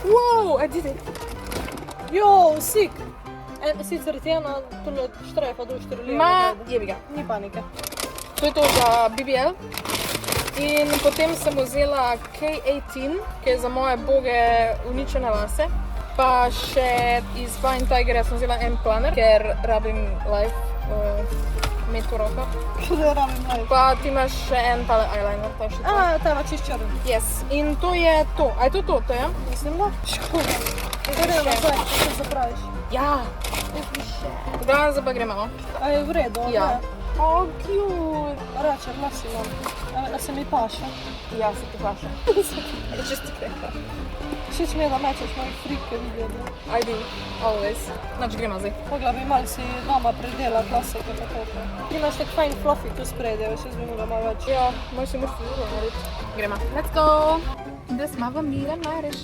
Wow, I did it! Jo, sick! Sicer ti ena tole štrefa do 4 leta. Ma, jebi ga. Ni panike. To je to za BBL. In potem sem vzela K18, ki je za moje boge uničene lase. Pa še iz Fine Tigerja sem vzela en planer, ker rabim live med v roko. Kaj rabim live? Pa ti imaš še en tale eyeliner, to je še to. Ta ima čist črn. Yes, in to je to. A je to, ja? Mislim, da? Škoda. Gremo nazaj, ko se zapraviš. Ja. Da, zdaj pa gremo. A je v redu? Ja. Oh, cute. Račer, lasi imam. A se mi paše? Ja, se ti paše. Je čisto kreka. Všeč mi je, da mečeš mojih frike videli. I do, always. Znači gremo zdaj. Mogla bi malo si doma predelati lase, kot tako. Ti imaš tak fajn fluffy tu spredje, še zmenila malo več. Ja, moj se moraš tudi narediti. Gremo. Let's go! Da smo v Mira Mareš,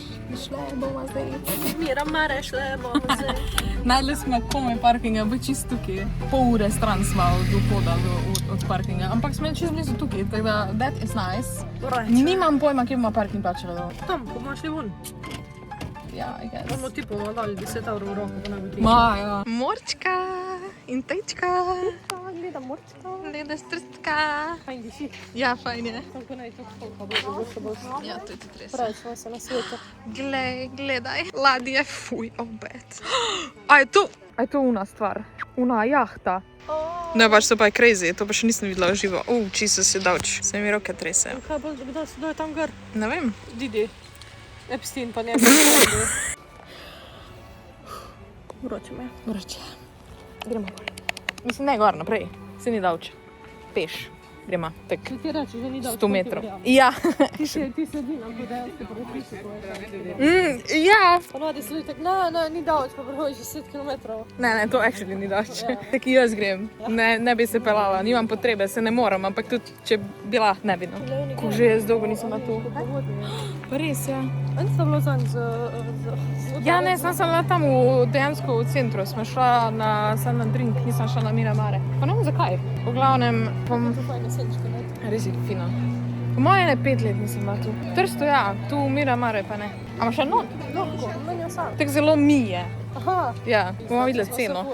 šle bomo zdaj. Mira Mareš, le bomo zdaj. Najdli smo komaj parkinga, bo čisto tukaj. Pol ure stran smo od vhoda od parkinga, ampak smo čisto blizu tukaj, tako da that is nice. Nimam pojma, kje bomo parking plačali. Tam, ko bomo šli ven. Ja, I guess. Bomo ti bomo dali 10 € v roko, ko naj bi Maja. Morčka in tečka. Gleda morčka. Gleda strstka. Fajn diši. Ja, fajn je. Tako naj to kolka bo še bolj. Ja, to je tudi res. Pravi smo se na svetu. Gledaj. Ladje, fuj, obet. A je to una stvar? Una jahta? Ne, pač to pa je crazy, to pa še nisem videla v živo. Jesus je davč, se mi roke tresejo. Kaj bo, kdo je tam gor? Ne vem. Didi. Epstein pa njegov sredi. Vroče me. Vroče. Gremo gor. Mislim, ne gor naprej, se ni davč. Peš. Gremo, tak Če ti reči, že ni davč. 100 metrov. Ja. Ti sedi nam po dejansko prepisu. Ja. Ponavadi se ljudi tak, ni davč, pa prehojiš 10 kilometrov. Ne, to actually ni davč. Tako jaz grem. Ne bi se pelala, nimam potrebe, se ne moram, ampak tudi, če bila, ne bi no. Ko že jaz dolgo nisem bila tu. Pa res, ja. Ani sta bilo zanj z... Ja, ne, sem bila tam dejansko v centru, smo šla na drink, nisem šla na Mira Mare. Pa ne vem zakaj. V glavnem, res je fino. Po moje ne 5 let nisem bila tu. Trsto ja, tu Mira Mare pa ne. A imaš še not? Lahko, meni je sam. Tako zelo mi je. Aha. Ja, bomo videli ceno.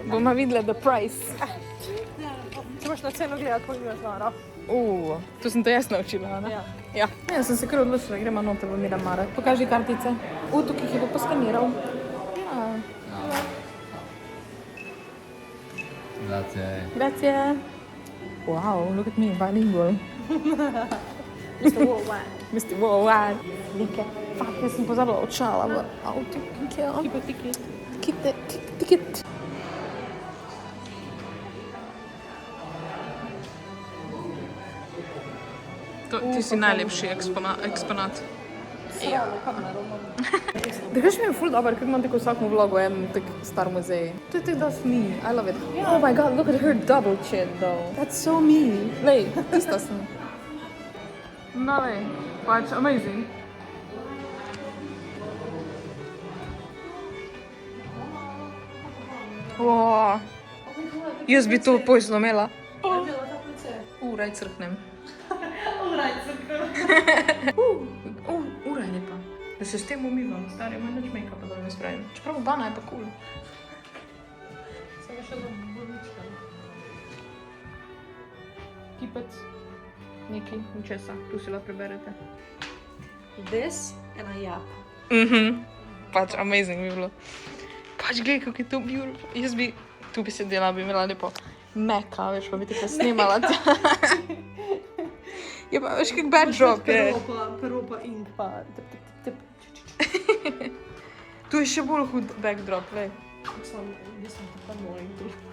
Bomo videli the price. Če imaš na ceno gledati, pol nimaš nara. To sem to jaz naučila, ne? Ja. Ja, sem se kar odločila, gremo noter v Mira Mare. Pokaži kartice. Tukaj jih bo poskaniral. Ja. Grazie. Wow, look at me, bilingual. Mr. Worldwide. Mr. Worldwide. Like, fuck, jaz sem pozabila očala v avtu. Keep a ticket. Keep the ticket. Ti si najlepši eksponat. Srano kamero imam. Da kaš mi je ful dober, ker imam tako vsakmu vlogu en tak star muzej. To je tako dost me, I love it. Oh my god, look at her double chin though. That's so me. Lej, tista sem. No lej, pač amazing. Wow. Jaz bi to pojsno imela. Raj crknem. Raj crknem. Ura je lepa. Da se s tem umivam, stari, manj nič make-upa da ne spravim. Čeprav bana je pa cool. Samo še za bolnička. Kipec. Nekaj, ničesa. Tu si lahko preberete. This and a yap. Pač amazing bi bilo. Pač gledaj, kako je to beautiful. Jaz bi, tu bi sedela, bi imela lepo meka, veš, pa bi te pa snimala. Je pa, veš, kak bad job je. Pero pa ink pa tip. Tu je še bolj hud backdrop, vej. Nisem tako mojim.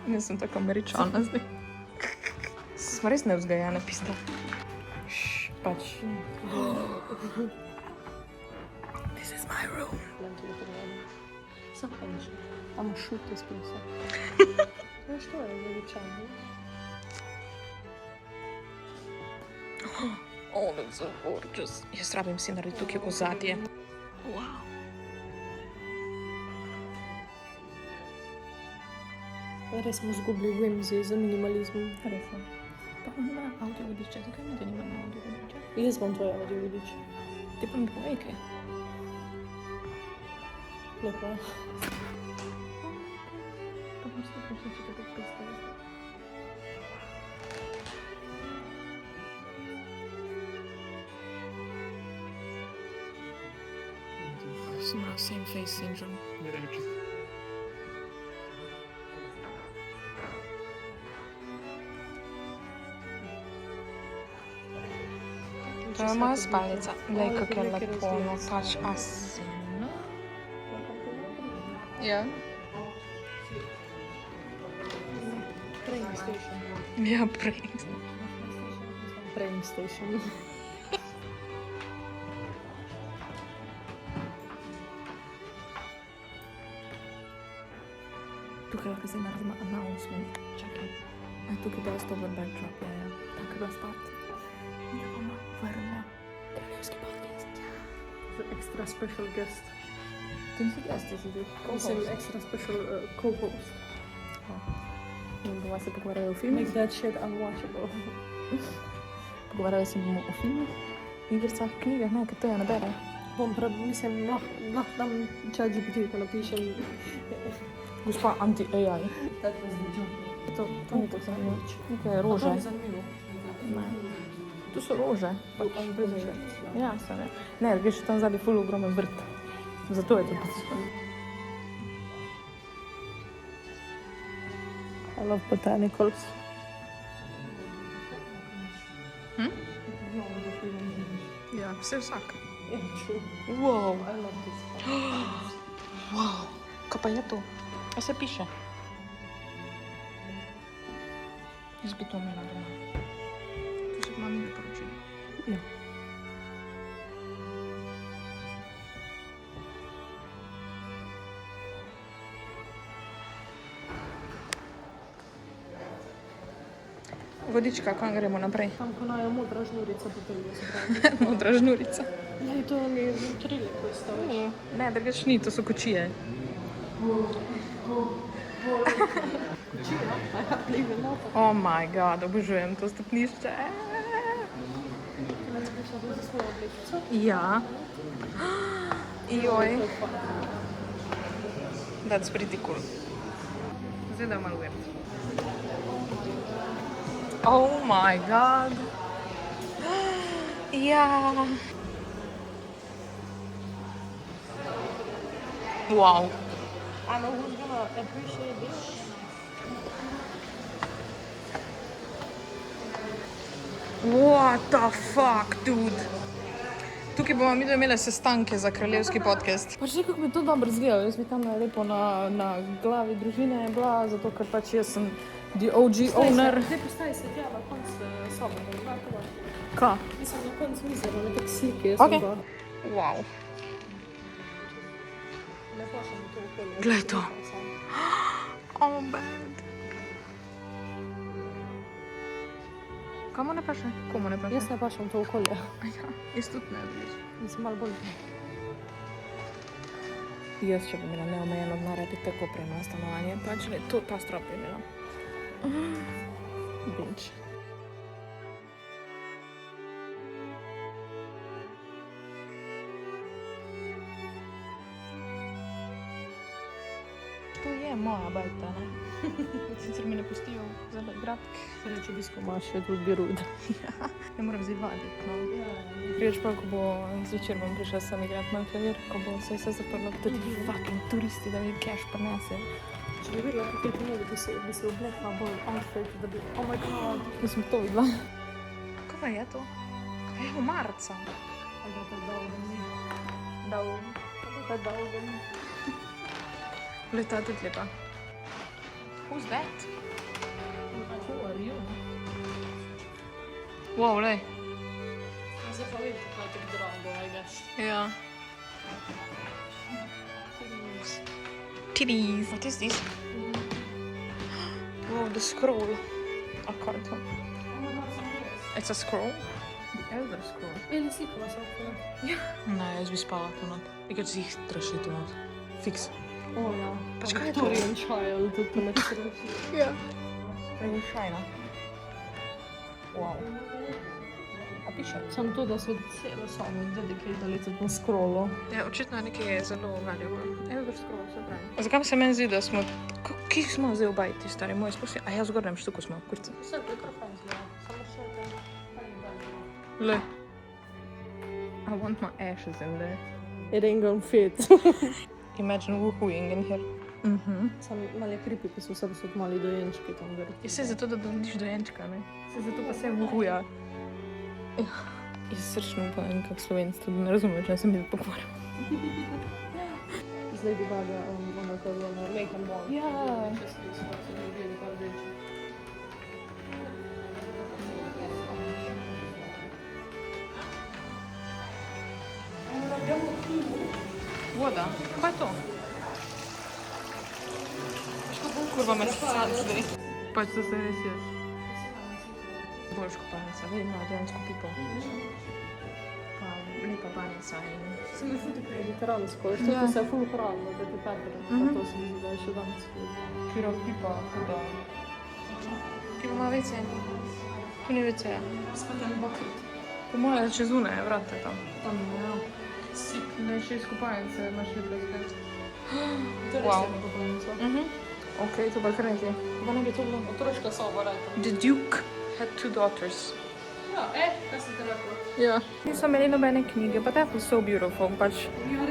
Nisem tako američana zdaj. Smo res nevzgajane pista. Pač. This is my room. Sam fajnš. Amo shoot this place. Veš, to je američan. Oh, that's so gorgeous. Jaz rabim si narediti tukaj ozadje. Wow. Res smo zgubili whimsy za minimalizmom. Res je. Pa on ima audio vodiče, zakaj mi to nimamo audio vodiče? Jaz bom tvoj audio vidič. Ti pa mi povej kaj. Lepo. Pa bom se prišli, če te tako predstavljati. Sem imel same face syndrome. To je moja spalnica. Glej, kako je lepo, no pač asino. Ja. Praying station. Ja, prej. Praying station. Tukaj lahko zdaj naredimo announcement. Čakaj. A tukaj je dosti dober backdrop, ja. Tako je bila start. Da bomo vrlo kraljevski podcast. Extra special guest. Ti nisi guest, ti si ti Mislim, extra special co-host. In bomo se pogovarjali o filmih. Make that shit unwatchable. Pogovarjali se bomo o filmih, igricah, knjigah, ne, ker to je nabere. Mislim, lahko dam ChatGPT, ko napišem. Gospa anti-AI. That was the joke. To ni to zanimivo. Nekaj rože. To je zanimivo. Ne. To so rože. Rože. Ja, se ne. Ne, greš tam zadaj ful ogromen vrt. Zato je to tako. I love botanicals. Ja, vse vsak. Yeah, true. Wow. I love this. Wow. Kaj pa je to? Kaj se piše? Jaz bi to imela doma. To so mami priporočili. Ja. Vodička, kam gremo naprej? Tam, ko najo modra žnurica popelje, se pravi. Modra žnurica. Ne, to mi je trile, ko je staveš. Ne, drugač ni, to so kočije. Oh my god, obožujem to stopnišče. Ja. Joj. That's pretty cool. Zdaj da malo weird. Oh my god. Ja. Wow. I know who's gonna appreciate this. What the fuck, dude? Tukaj bomo mi imeli sestanke za kraljevski podcast. Pač nekako mi to dobro izgleda, jaz bi tam lepo na glavi družine bila, zato ker pač jaz sem the OG owner. Zdaj postavi se tja na konc sobe, da je tako. Ka? Mislim, na konc mize, da ne tak slike, jaz Okej. sem pa. Wow. Ne pošljem to okolje. Glej to. Oh, bad. Komu ne paše? Komu ne paše? Jaz ne pašem to okolje. Ja, jaz tudi ne vidiš. Mislim, malo bolj. Jaz, če bi imela neomejeno denarja, bi tako prejela stanovanje, pač le to, ta strop bi imela. Binč. To je moja bajta, ne? Sicer mi ne pustijo zdaj igrati. Reč obisko imaš, je tudi birud. Ne moram zdaj vaditi, no. Priješ pa, ko bo zvečer bom prišla sem igrati na klavir, ko bo se vse zaprlo, tudi fucking turisti, da mi cash prinese. Če bi videla, kako je to ne, bi se oblekla bolj outfit, da bi, oh my god. Nisem to videla. Kaj pa je to? Evo, marca. Ali da te dolgo ni. Dolgo ni. Leta tudi lepa. Who's that? Who are you? Wow, lej. Zdaj pa vem, kako je tako drago, I guess. Ja. Titties. What is this? Wow, the scroll. A carton. It's a scroll? The Elder Scroll. Ili sikala se okolo. Ne, jaz bi spala tu not. Ikaj si jih traši tu not. Fiks. O ja. Pač kaj je to? Victorian Child, tudi na nekaj. Ja. Šajna. Wow. A piše? Samo to, da so celo samo dedicatali na scrollu. Ja, očitno je nekaj zelo valjivno. Evo ga scroll, se pravi. Zakaj se meni zdi, da smo... Kje smo zdaj v bajti, stari moj sploh? A ja, zgornjem štuku smo, kurca. Vse mikrofon zgleda, samo še te. Le. I want my ashes in there. It ain't gonna fit. Imagine woohooing in here. Sam malo je creepy, ko so vse mali dojenčki tam gor. Je vse zato, da dobiš dojenčka, ne? Vse zato pa se woohooja. Jaz srčno upam, kak slovenstvo, da ne razumem, če sem bil pokvarjal. Zdaj bi baga, ona ko je na make and bond. Ja. Voda, kaj je to? Kurva me sad zdaj. Pač to se res jaz. Boljš kopalnica, vem, ima dejansko pipo. Pa lepa banica in... Se mi fudi mediteransko, veš, to se je ful hranilo, da ti pepere. Pa to se mi zdi, da je še danes ful. Kira pipa, kuda. Kje ima WC? Tu ni WC-ja. Spaten bucket. Po moje čez une je vrata tam. Tam, ja. Sik, da je še iz kopalnice, imaš lepo zgled. To je res Wow. lepa kopalnica. Ok, to pa kar nekaj. Pa ne bi to bilo otroška soba, rekla. The Duke had 2 daughters. Ja, kaj sem te rekla? Ja. Niso imeli nobene knjige, pa that was so beautiful, pač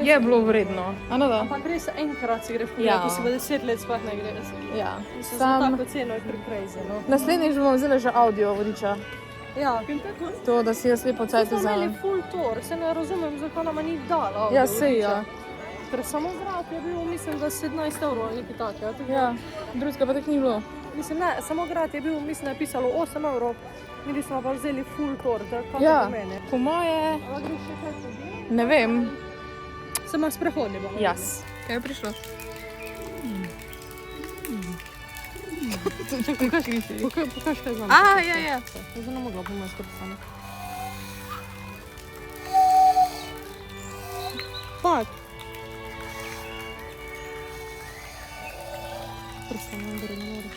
je bilo vredno. A no da? Ampak res enkrat si greš Ja. pogledat, ko si v 10 let sploh ne greš. Ja. Mislim, za tako ceno je kar crazy, no. Naslednjič bomo vzeli že audio vodiča. Ja. To, da si jaz lepo cajt Smo imeli vzela. full tour, se ne razumem, zakaj nama ni dala. Ja, sej, ja. Ker samo grad je bil, mislim, da 17 € ali nekaj takega. Ja, drugega pa tak ni bilo. Mislim, ne, samo grad je bil, mislim, da je pisalo 8 €. Mi smo pa vzeli full tour, tako Ja, to pomeni. po moje, A greš še kaj tudi? ne vem. Samo sprehodni bomo. Jas. Kaj je prišlo? Čakaj, kaj kriši? Pokaž kaj znam. A, ja, ja. Zdaj ne mogla pomoč skrpsane. Fuck. Prosto ne gre, ne more.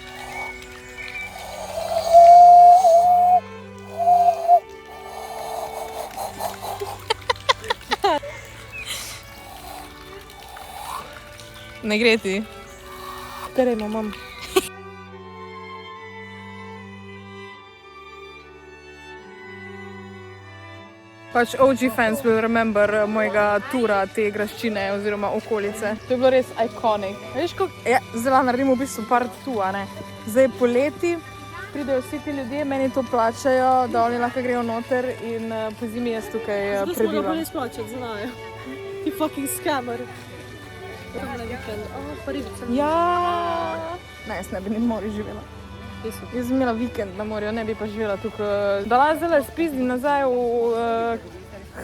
Ne gre ti. Teremo, mam. Pač OG fans will remember mojega tura te graščine oziroma okolice. To je bilo res iconic. Veš, kako ja, zdaj naredimo v bistvu part tu, a ne? Zdaj poleti pridejo vsi ti ljudje, meni to plačajo, da oni lahko grejo noter in po zimi jaz tukaj Zato smo ga prebivam. bolj izplačati, znajo. Ti fucking scammer. Gremo na vikend. Pa ribice. Ja. Ne, jaz ne bi ni v morju živela. Jaz bi imela vikend na morju, ne bi pa živela tukaj. Da lahko zdaj spizdim nazaj v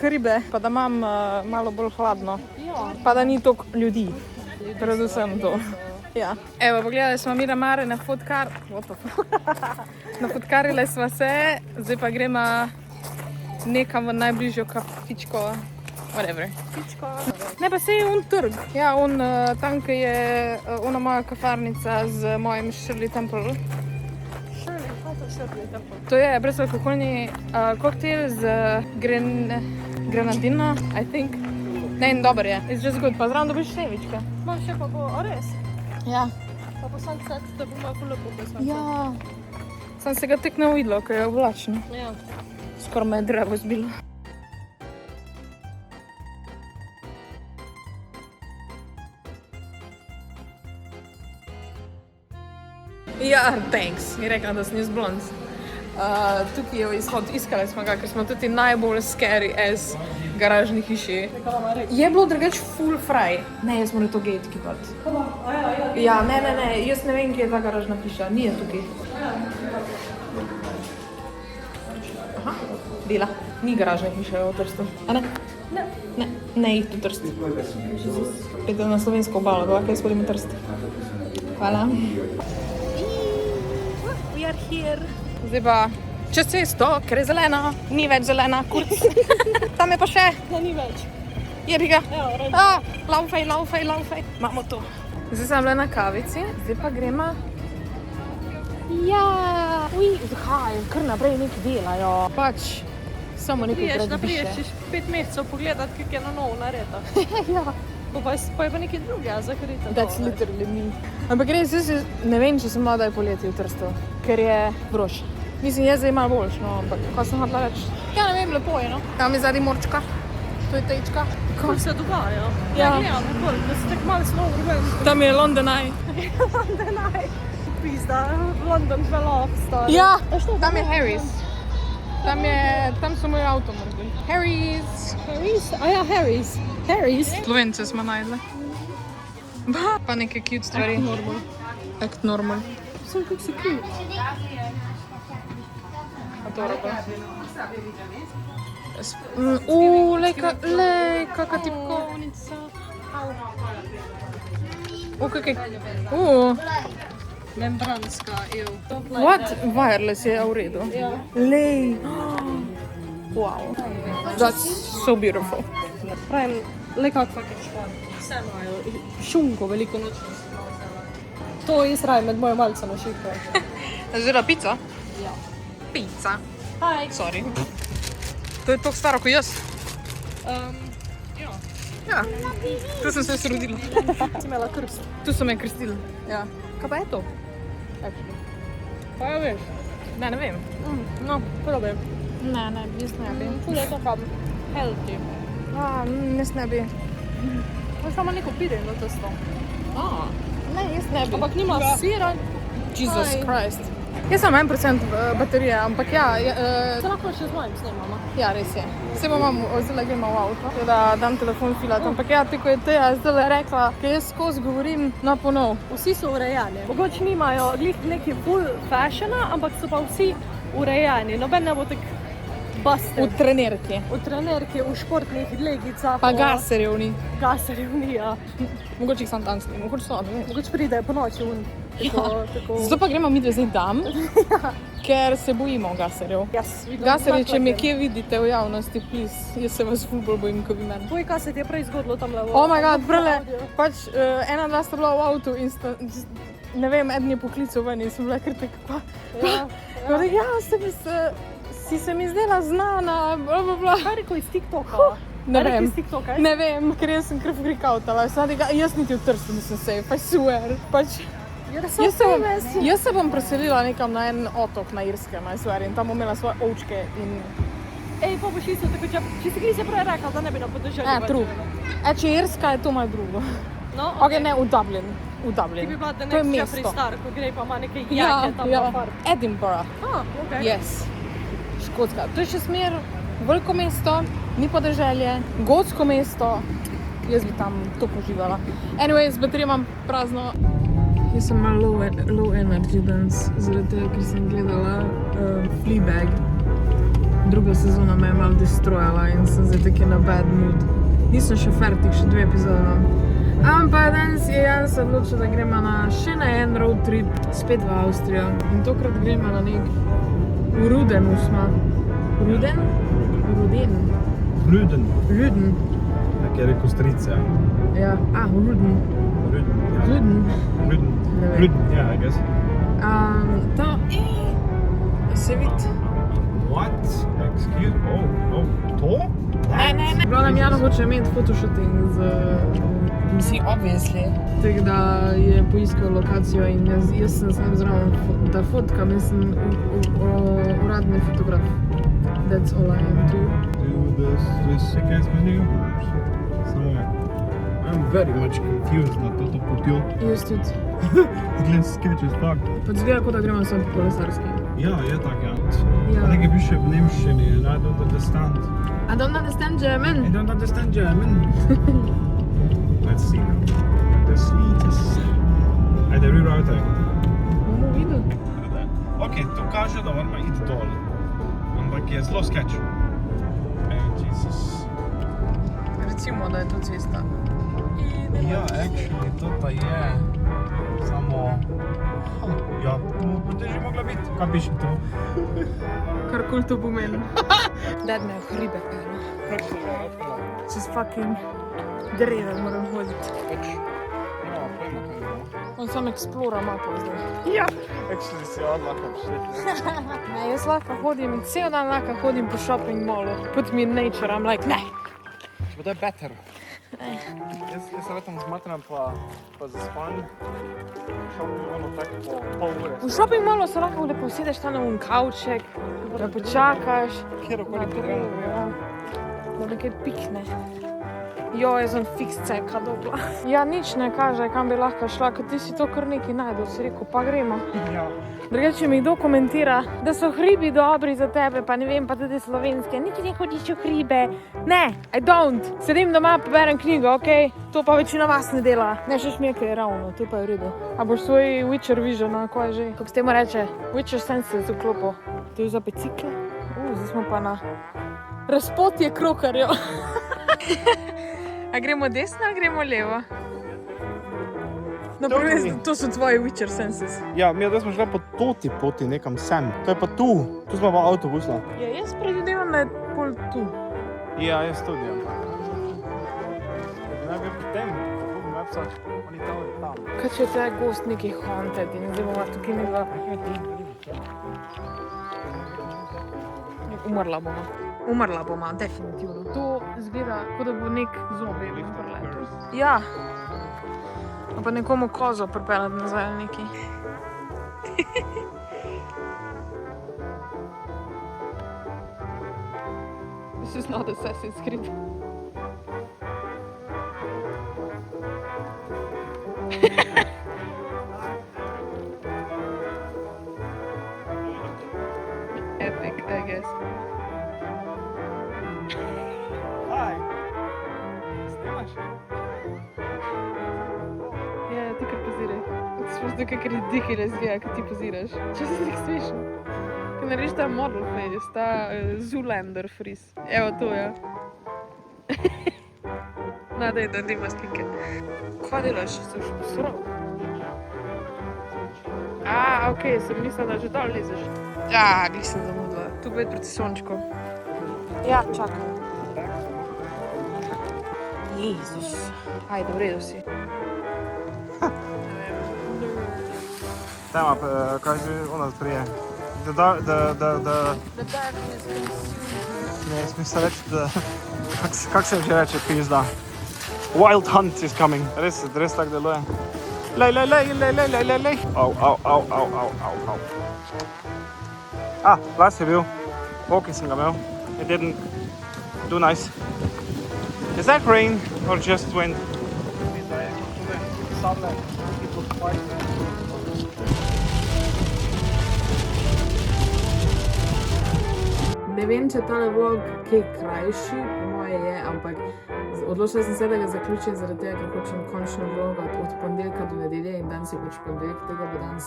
hribe, pa da imam malo bolj hladno. Pa da ni toliko ljudi. Predvsem to. Ja. Evo, pogledali smo Miramare na fotkarile sva se, zdaj pa gremo nekam v najbližjo kafičko, whatever. Ne, pa se je un trg. Ja, tam, ki je ona moja kafarnica z mojim Shirley Temple. To je brezalkoholni koktel z grenadina, I think. Ne, in dober je. It's just good. Pa zraven dobiš sandvičke. Mam še pa bo, a res? Ja. Pa po sunset, da bo malo ful lepo pesma. Ja. Sam se ga tek ne uvidelo, ker je oblačno. Ja. Skoraj me je drevo zbilo. Ja, thanks. Je rekla, da sem jaz blond. Tukaj je izhod, iskali smo ga, ker smo tudi najbolj scary as garažni hiši. Je bilo drugač full fry. Ne, jaz moram to gatekeepati. Ja, ne, jaz ne vem, kje je ta garažna hiša. Ni je tukaj. Aha, bila. Ni garažne hiše v Trstu. A ne? Ne, jih tu Trst. Pete na slovensko obalo, da lahko jaz hodim v Trst. Hvala. We are here. Zdaj pa čez cesto, ker je zelena, ni več zelena, kurc. Tam je pa še. Da ni več. Jebi ga. Evo, reči. Laufaj. Imamo to. Zdaj sem bila na kavici, zdaj pa gremo. Ja, zakaj, kar naprej nekaj delajo. Pač, samo nekaj Priješ, gradbiše. češ 5 mesecev pogledati, kako je na novo nareda. Ja. Pa je pa nekaj drugega zakrita. That's literally me. Ampak res, ne vem, če sem mlada poleti v Trstu, ker je vroč. Mislim, je zdaj malo boljš, no, ampak kaj sem hodila reči? Ja, ne vem, lepo je, no. Tam je zadnji morčka, to je tečka. Kako se dogaja? Ja. Gledam, nekoliko, da se tako malo smo uvrveni. Tam je London Eye. London Eye. Pizda, London fell off, stari. Ja, tam je Harry's. Tam so moj avto mordili. Harry's. Harry's? A ja, Harry's. Harry's. Slovence smo najdli. Pa neke cute stvari. Act normal. Sem kako si cute. Adorable. Lej, kaka tipkovnica. Kakaj. Membranska, ev. What? Wireless je v redu. Ja. Lej. Wow. That's so beautiful. Pravim, le kako fucking špan. Vse imajo. Šunko veliko nočno. To je Israel med mojo malce na šipko. Zdaj pizza? Ja. Pizza. Hi. Sorry. To je toliko staro kot jaz. Ja. Ja. Tu sem se rodila. Si imela krst. Tu so me krstili. Ja. Kaj pa je to? Pa ja veš. Ne vem. No, probaj. Ne, jaz ne bi. Ful je tako healthy. Jaz ne bi. Samo neko pire na testo. Ne, jaz ne bi. Ampak nima sira. Jesus Aj. Christ. Jaz sem 1% baterije, ampak ja, Se lahko še z mojim snemamo. ja, res je. Se bomo zdaj gremo v avto, da dam telefon filat, ampak ja, tako je Teja zdaj rekla, ker jaz skozi govorim na ponov. Vsi so urejeni. Mogoče nimajo glih neki full fashiona, ampak so pa vsi urejeni. Noben ne bo tak busted. V trenerki. V trenerki, v športnih legicah. Pa gaserjev ni. Gaserjev ni, ja. Mogoče jih sam tam snim, mogoče so, ne vem. Mogoče pridejo po noči ven. Tako... Zato pa gremo midve zdaj dam, ker se bojimo gaserjev. Yes, Gaserji, če me kje vidite v javnosti, please, jaz se vas ful bolj bojim, kot vi meni. Tvoj, kaj se ti je prej zgodilo tam levo? Oh my god, brale, pač ena dva sta bila v avtu in sta, ne vem, eden je poklical ven in sem bila kar tako, si se mi zdela znana, blablabla. Kaj rekel iz TikToka? Ne vem, ker jaz sem kar frikautala. Jaz niti v Trstu nisem safe, I swear. Pač, jaz se bom preselila nekam na en otok na Irskem, I swear, in tam bom imela svoje ovčke in... Ej, pa boš isto tako, če si se prej rekla, da ne bi na podeželju. True. Če je Irska, je to malo drugo. No, Ok, ne, v Dublin. V Dublin. Ti bi bila, da To je nek mesto. Jeffrey Star, ko gre pa ima neke jake tam na fart. Edinburgh. Ok. Yes. Škotska. To je še smer veliko mesto, ni podeželje, gotsko mesto. Jaz bi tam to poživala. Anyways, baterijo imam prazno. Jaz sem malo low energy danes, zaradi tega, ker sem gledala Fleabag. Druga sezona me je malo destrojala in sem zdaj taki na bad mood. Nisem še fertik, še 2 epizode imam. Ampak danes je Jan se odločil, da gremo še na en road trip, spet v Avstrijo. In tokrat gremo na nek v Rudenu smo. Ruden? Ruden. Ruden. Tak je rekel strica. Ja, Ruden. Ruden. Ja. Ruden. Ruden. Ne vem. Ruden, ja, I guess. To, se vidi. What? Excuse? To? Ne. Bilo nam Jano hoče imeti fotoshooting z... Mislim, obviously. Tako da je poiskal lokacijo in jaz sem sam zraven, da fotkam, jaz sem uradni fotograf. That's all I am too. This sick-ass menu. So, I'm very much confused na toto potjo. Jaz tudi. Zgleda sketch as fuck. Pa zgleda, kot da gremo samo po kolesarski. Ja, je tak, ja. Ja. Nekaj piše v nemščini, and I don't understand. I don't understand German. I don't understand German. Let's see now. The sweetest. Ajde, reroutaj. Bomo videli. Ok, tu kaže, da moramo iti dol. Ampak je zelo sketch. Jesus. Recimo, da je to cesta. Ja, actually, to pa je. Samo... Ja, bote že mogla biti. Kaj piše to? Karkoli to pomeni. Dad me je v hribe pelil. Čez fucking dreve moram hoditi. Nemamo pojma, kaj imamo. On sam eksplora mapo zdaj. Ja. Actually si odlaka prišli. Ne, jaz lahko hodim, cel dan lahko hodim po shopping mallu. Put me in nature, I'm like, ne. Pa to je better. Jaz se letom zmatram pa zaspan. Shopping ono tako po pol ure. V shopping mallu se lahko lepo usedeš tam na un kavček, da počakaš. Kjerokoli potrebno. Ja. Da nekaj pikne. Jo, jaz sem fiks ceka dobila. Ja, nič ne kaže, kam bi lahko šla, ker ti si to kar nekaj najdel, si rekel, pa gremo. Ja. Drugače mi kdo komentira, da so hribi dobri za tebe, pa ne vem, pa tudi slovenske. Niti ne hodiš v hribe. Ne, I don't. Sedim doma, pa berem knjigo, okej? To pa večina vas ne dela. Ne, še šmijek je ravno, to pa je v redu. A boš svoj Witcher Vision, ko je že? Kako se temu reče? Witcher Senses vklopil. To je za bicikle? Zdaj smo pa na razpotje krokarjo. A gremo desno, a gremo levo? No, to so tvoji Witcher Senses. Ja, mi smo šli po toti poti nekam sem. To je pa tu. Tu smo pa avtobusla. Ja, jaz predvidevam, da je pol tu. Ja, jaz tudi. Naj bi potem, kako bi Mapsa, oni tam. Kaj če je ta gost neki haunted in zdaj bomo tukaj nekaj... Umrla bomo, definitivno. To zgleda, kot da bo nek zombi preletel. Ja. Pa nekomu kozo pripeljati nazaj ali nekaj. This is not Assassin's Creed. Epic, I guess. Hi. Snimaš? Ja, ti kar poziraj. Sploh to kakor ridiculous zgleda, kad ti poziraš. Če si tako smešen. Kad narediš ta model face, ta Zoolander frizz. Evo to, ja. Nadaj, da nima slike. Kva delaš? Se už posral? Okej, sem mislila, da že dol lezeš. Ja, glih sem zamudila. Tu bed proti sončku. Ja, čakaj. Jezus. Ajde, v redu si. Tema, kaj že ona prije? Ne, smisel reči, da... Kak se že reče, pizda? Wild hunt is coming. Res tak deluje. Lej. Au. Las je bil. Walking sem ga imel. It didn't do nice. Is that rain or just wind? Ne vem, če tale vlog kaj krajši, po moje je, ampak odločila sem se, da ga zaključim zaradi tega, ker hočem končno vlogati od ponedeljka do nedelje in danes je pač ponedeljek, tega bo danes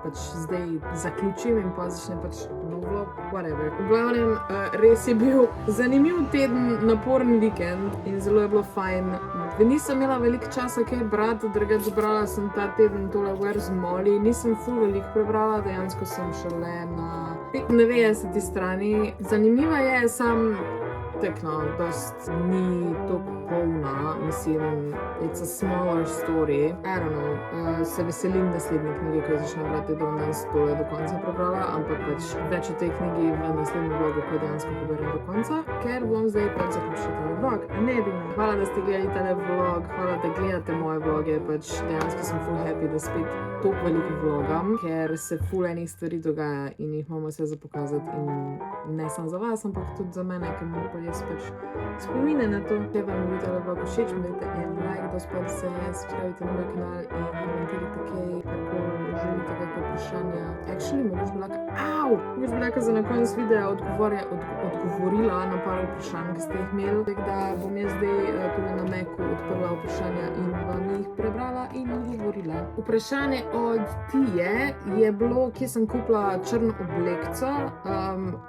pač zdaj zaključim in pa začnem pač nov vlog, whatever. V glavnem, res je bil zanimiv teden, naporen vikend in zelo je bilo fajn. Nisem imela veliko časa kaj brati, drugače brala sem ta teden tole Where's Molly, nisem ful veliko prebrala, dejansko sem šele na 95. strani. Zanimiva je, sam tekno, dost ni toliko polna, mislim, it's a smaller story. I don't know, se veselim naslednje knjige, ko začnem brati, da bom danes tole do konca prebrala, ampak pač več o tej knjigi v naslednjem vlogu, ko dejansko poberem do konca, ker bom zdaj pač zaključila tale vlog. Ne bi me. Hvala, da ste gledali tale vlog, hvala, da gledate moje vloge, pač dejansko sem full happy, da spet toliko veliko vlogam, ker se full enih stvari dogaja in jih imamo vse za pokazati in ne samo za vas, ampak tudi za mene, ker moram pa jaz pač spomine na to. Če vam je tale vlog všeč, mi dajte en like, do spodaj se subscribite na moj kanal in komentirajte kaj, kako želite kakve vprašanja. Actually, mogoče bi lahko za na konec videa odgovorila na par vprašanj, ki ste jih imeli. Tako da bom jaz zdaj tudi na Macu odprla vprašanja in vam jih prebrala in odgovorila. Vprašanje od Tije je bilo, kje sem kupila črno oblekco.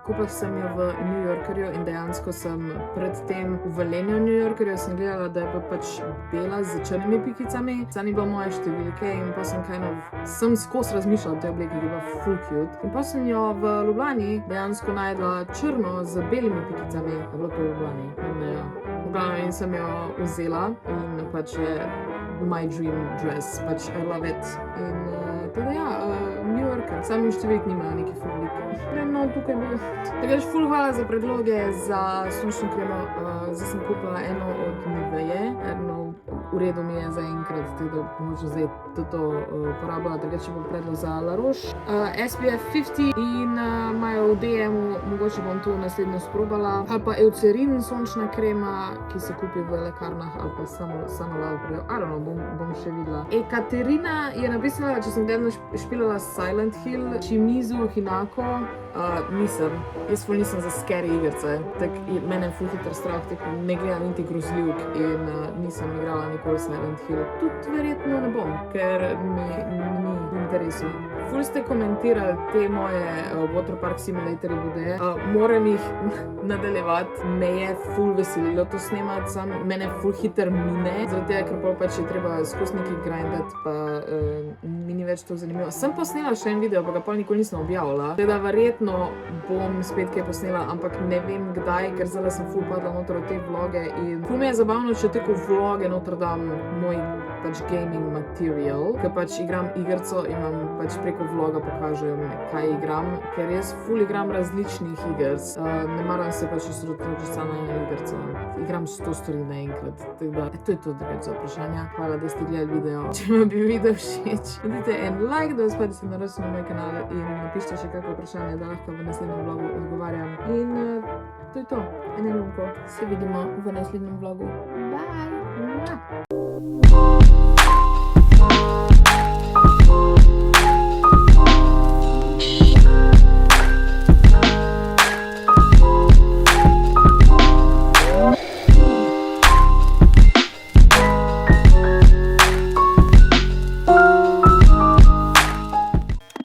Kupila sem jo v New Yorkerju in dejansko sem predtem v Velenju v New Yorkerju sem gledala, da je pač bela z črnimi pikicami. Zdaj ni bilo moje številke in pa sem skozi razmišljala o tej obleki, ki je bila full cute. In pa sem jo v Ljubljani dejansko najdla črno z belimi pikicami. Je bilo to v Ljubljani. In sem jo vzela in pač je my dream dress, pač I love it. In teda ja, New York, sami številk nimajo neki ful velike. No, tukaj bi... Tako ful hvala za predloge za sončno kremo. Zdaj sem kupila eno od Niveje, eno v redu mi je zaenkrat, tako da mogoče zdaj to porabila, drugače bom predlog za La Roche. SPF 50 in imajo v DM-u, mogoče bom to naslednjo sprobala. Ali pa Eucerin sončna krema, ki se kupi v lekarnah, ali pa samo Lavprejo. I don't know, bom še videla. Ekaterina je napisala, če sem gledala špilala Silent Hill, Shimizu, Hinako. Nisem. Jaz ful nisem za scary igrice. Mene je ful hitro strah, ne gledam niti grozljivk in nisem igrala nikoli Silent Hill. Tudi verjetno ne bom, ker mi ni interesu. Ful ste komentirali te moje Waterpark Simulatorje videe. Moram jih nadaljevati. Me je ful veselilo to snemati, mene ful hiter mine, zaradi tega, ker pač je treba skozi nekaj grindati, pa mi ni več to zanimivo. Sem posnela še en video, pa ga pol nikoli nisem objavila. Teda verjetno bom spet kaj posnela, ampak ne vem kdaj, ker zdaj sem ful padla noter v te vloge in ful mi je zabavno, če tako vloge noter dam moj pač gaming material, ker pač igram igrico in vam pač preko vloga pokažem, kaj igram, ker jaz ful igram različnih igric. Ne maram se pač osredotočiti samo na eno igrico. Igram 100 stvari naenkrat. Tako da, to je to drugače za vprašanja. Hvala, da ste gledali video. Če vam bi video všeč, naredite en like, da vas pa se naročite na moj kanal in napišite še kakšno vprašanje, da lahko v naslednjem vlogu odgovarjam. In to je to. Se vidimo v naslednjem vlogu. Bye!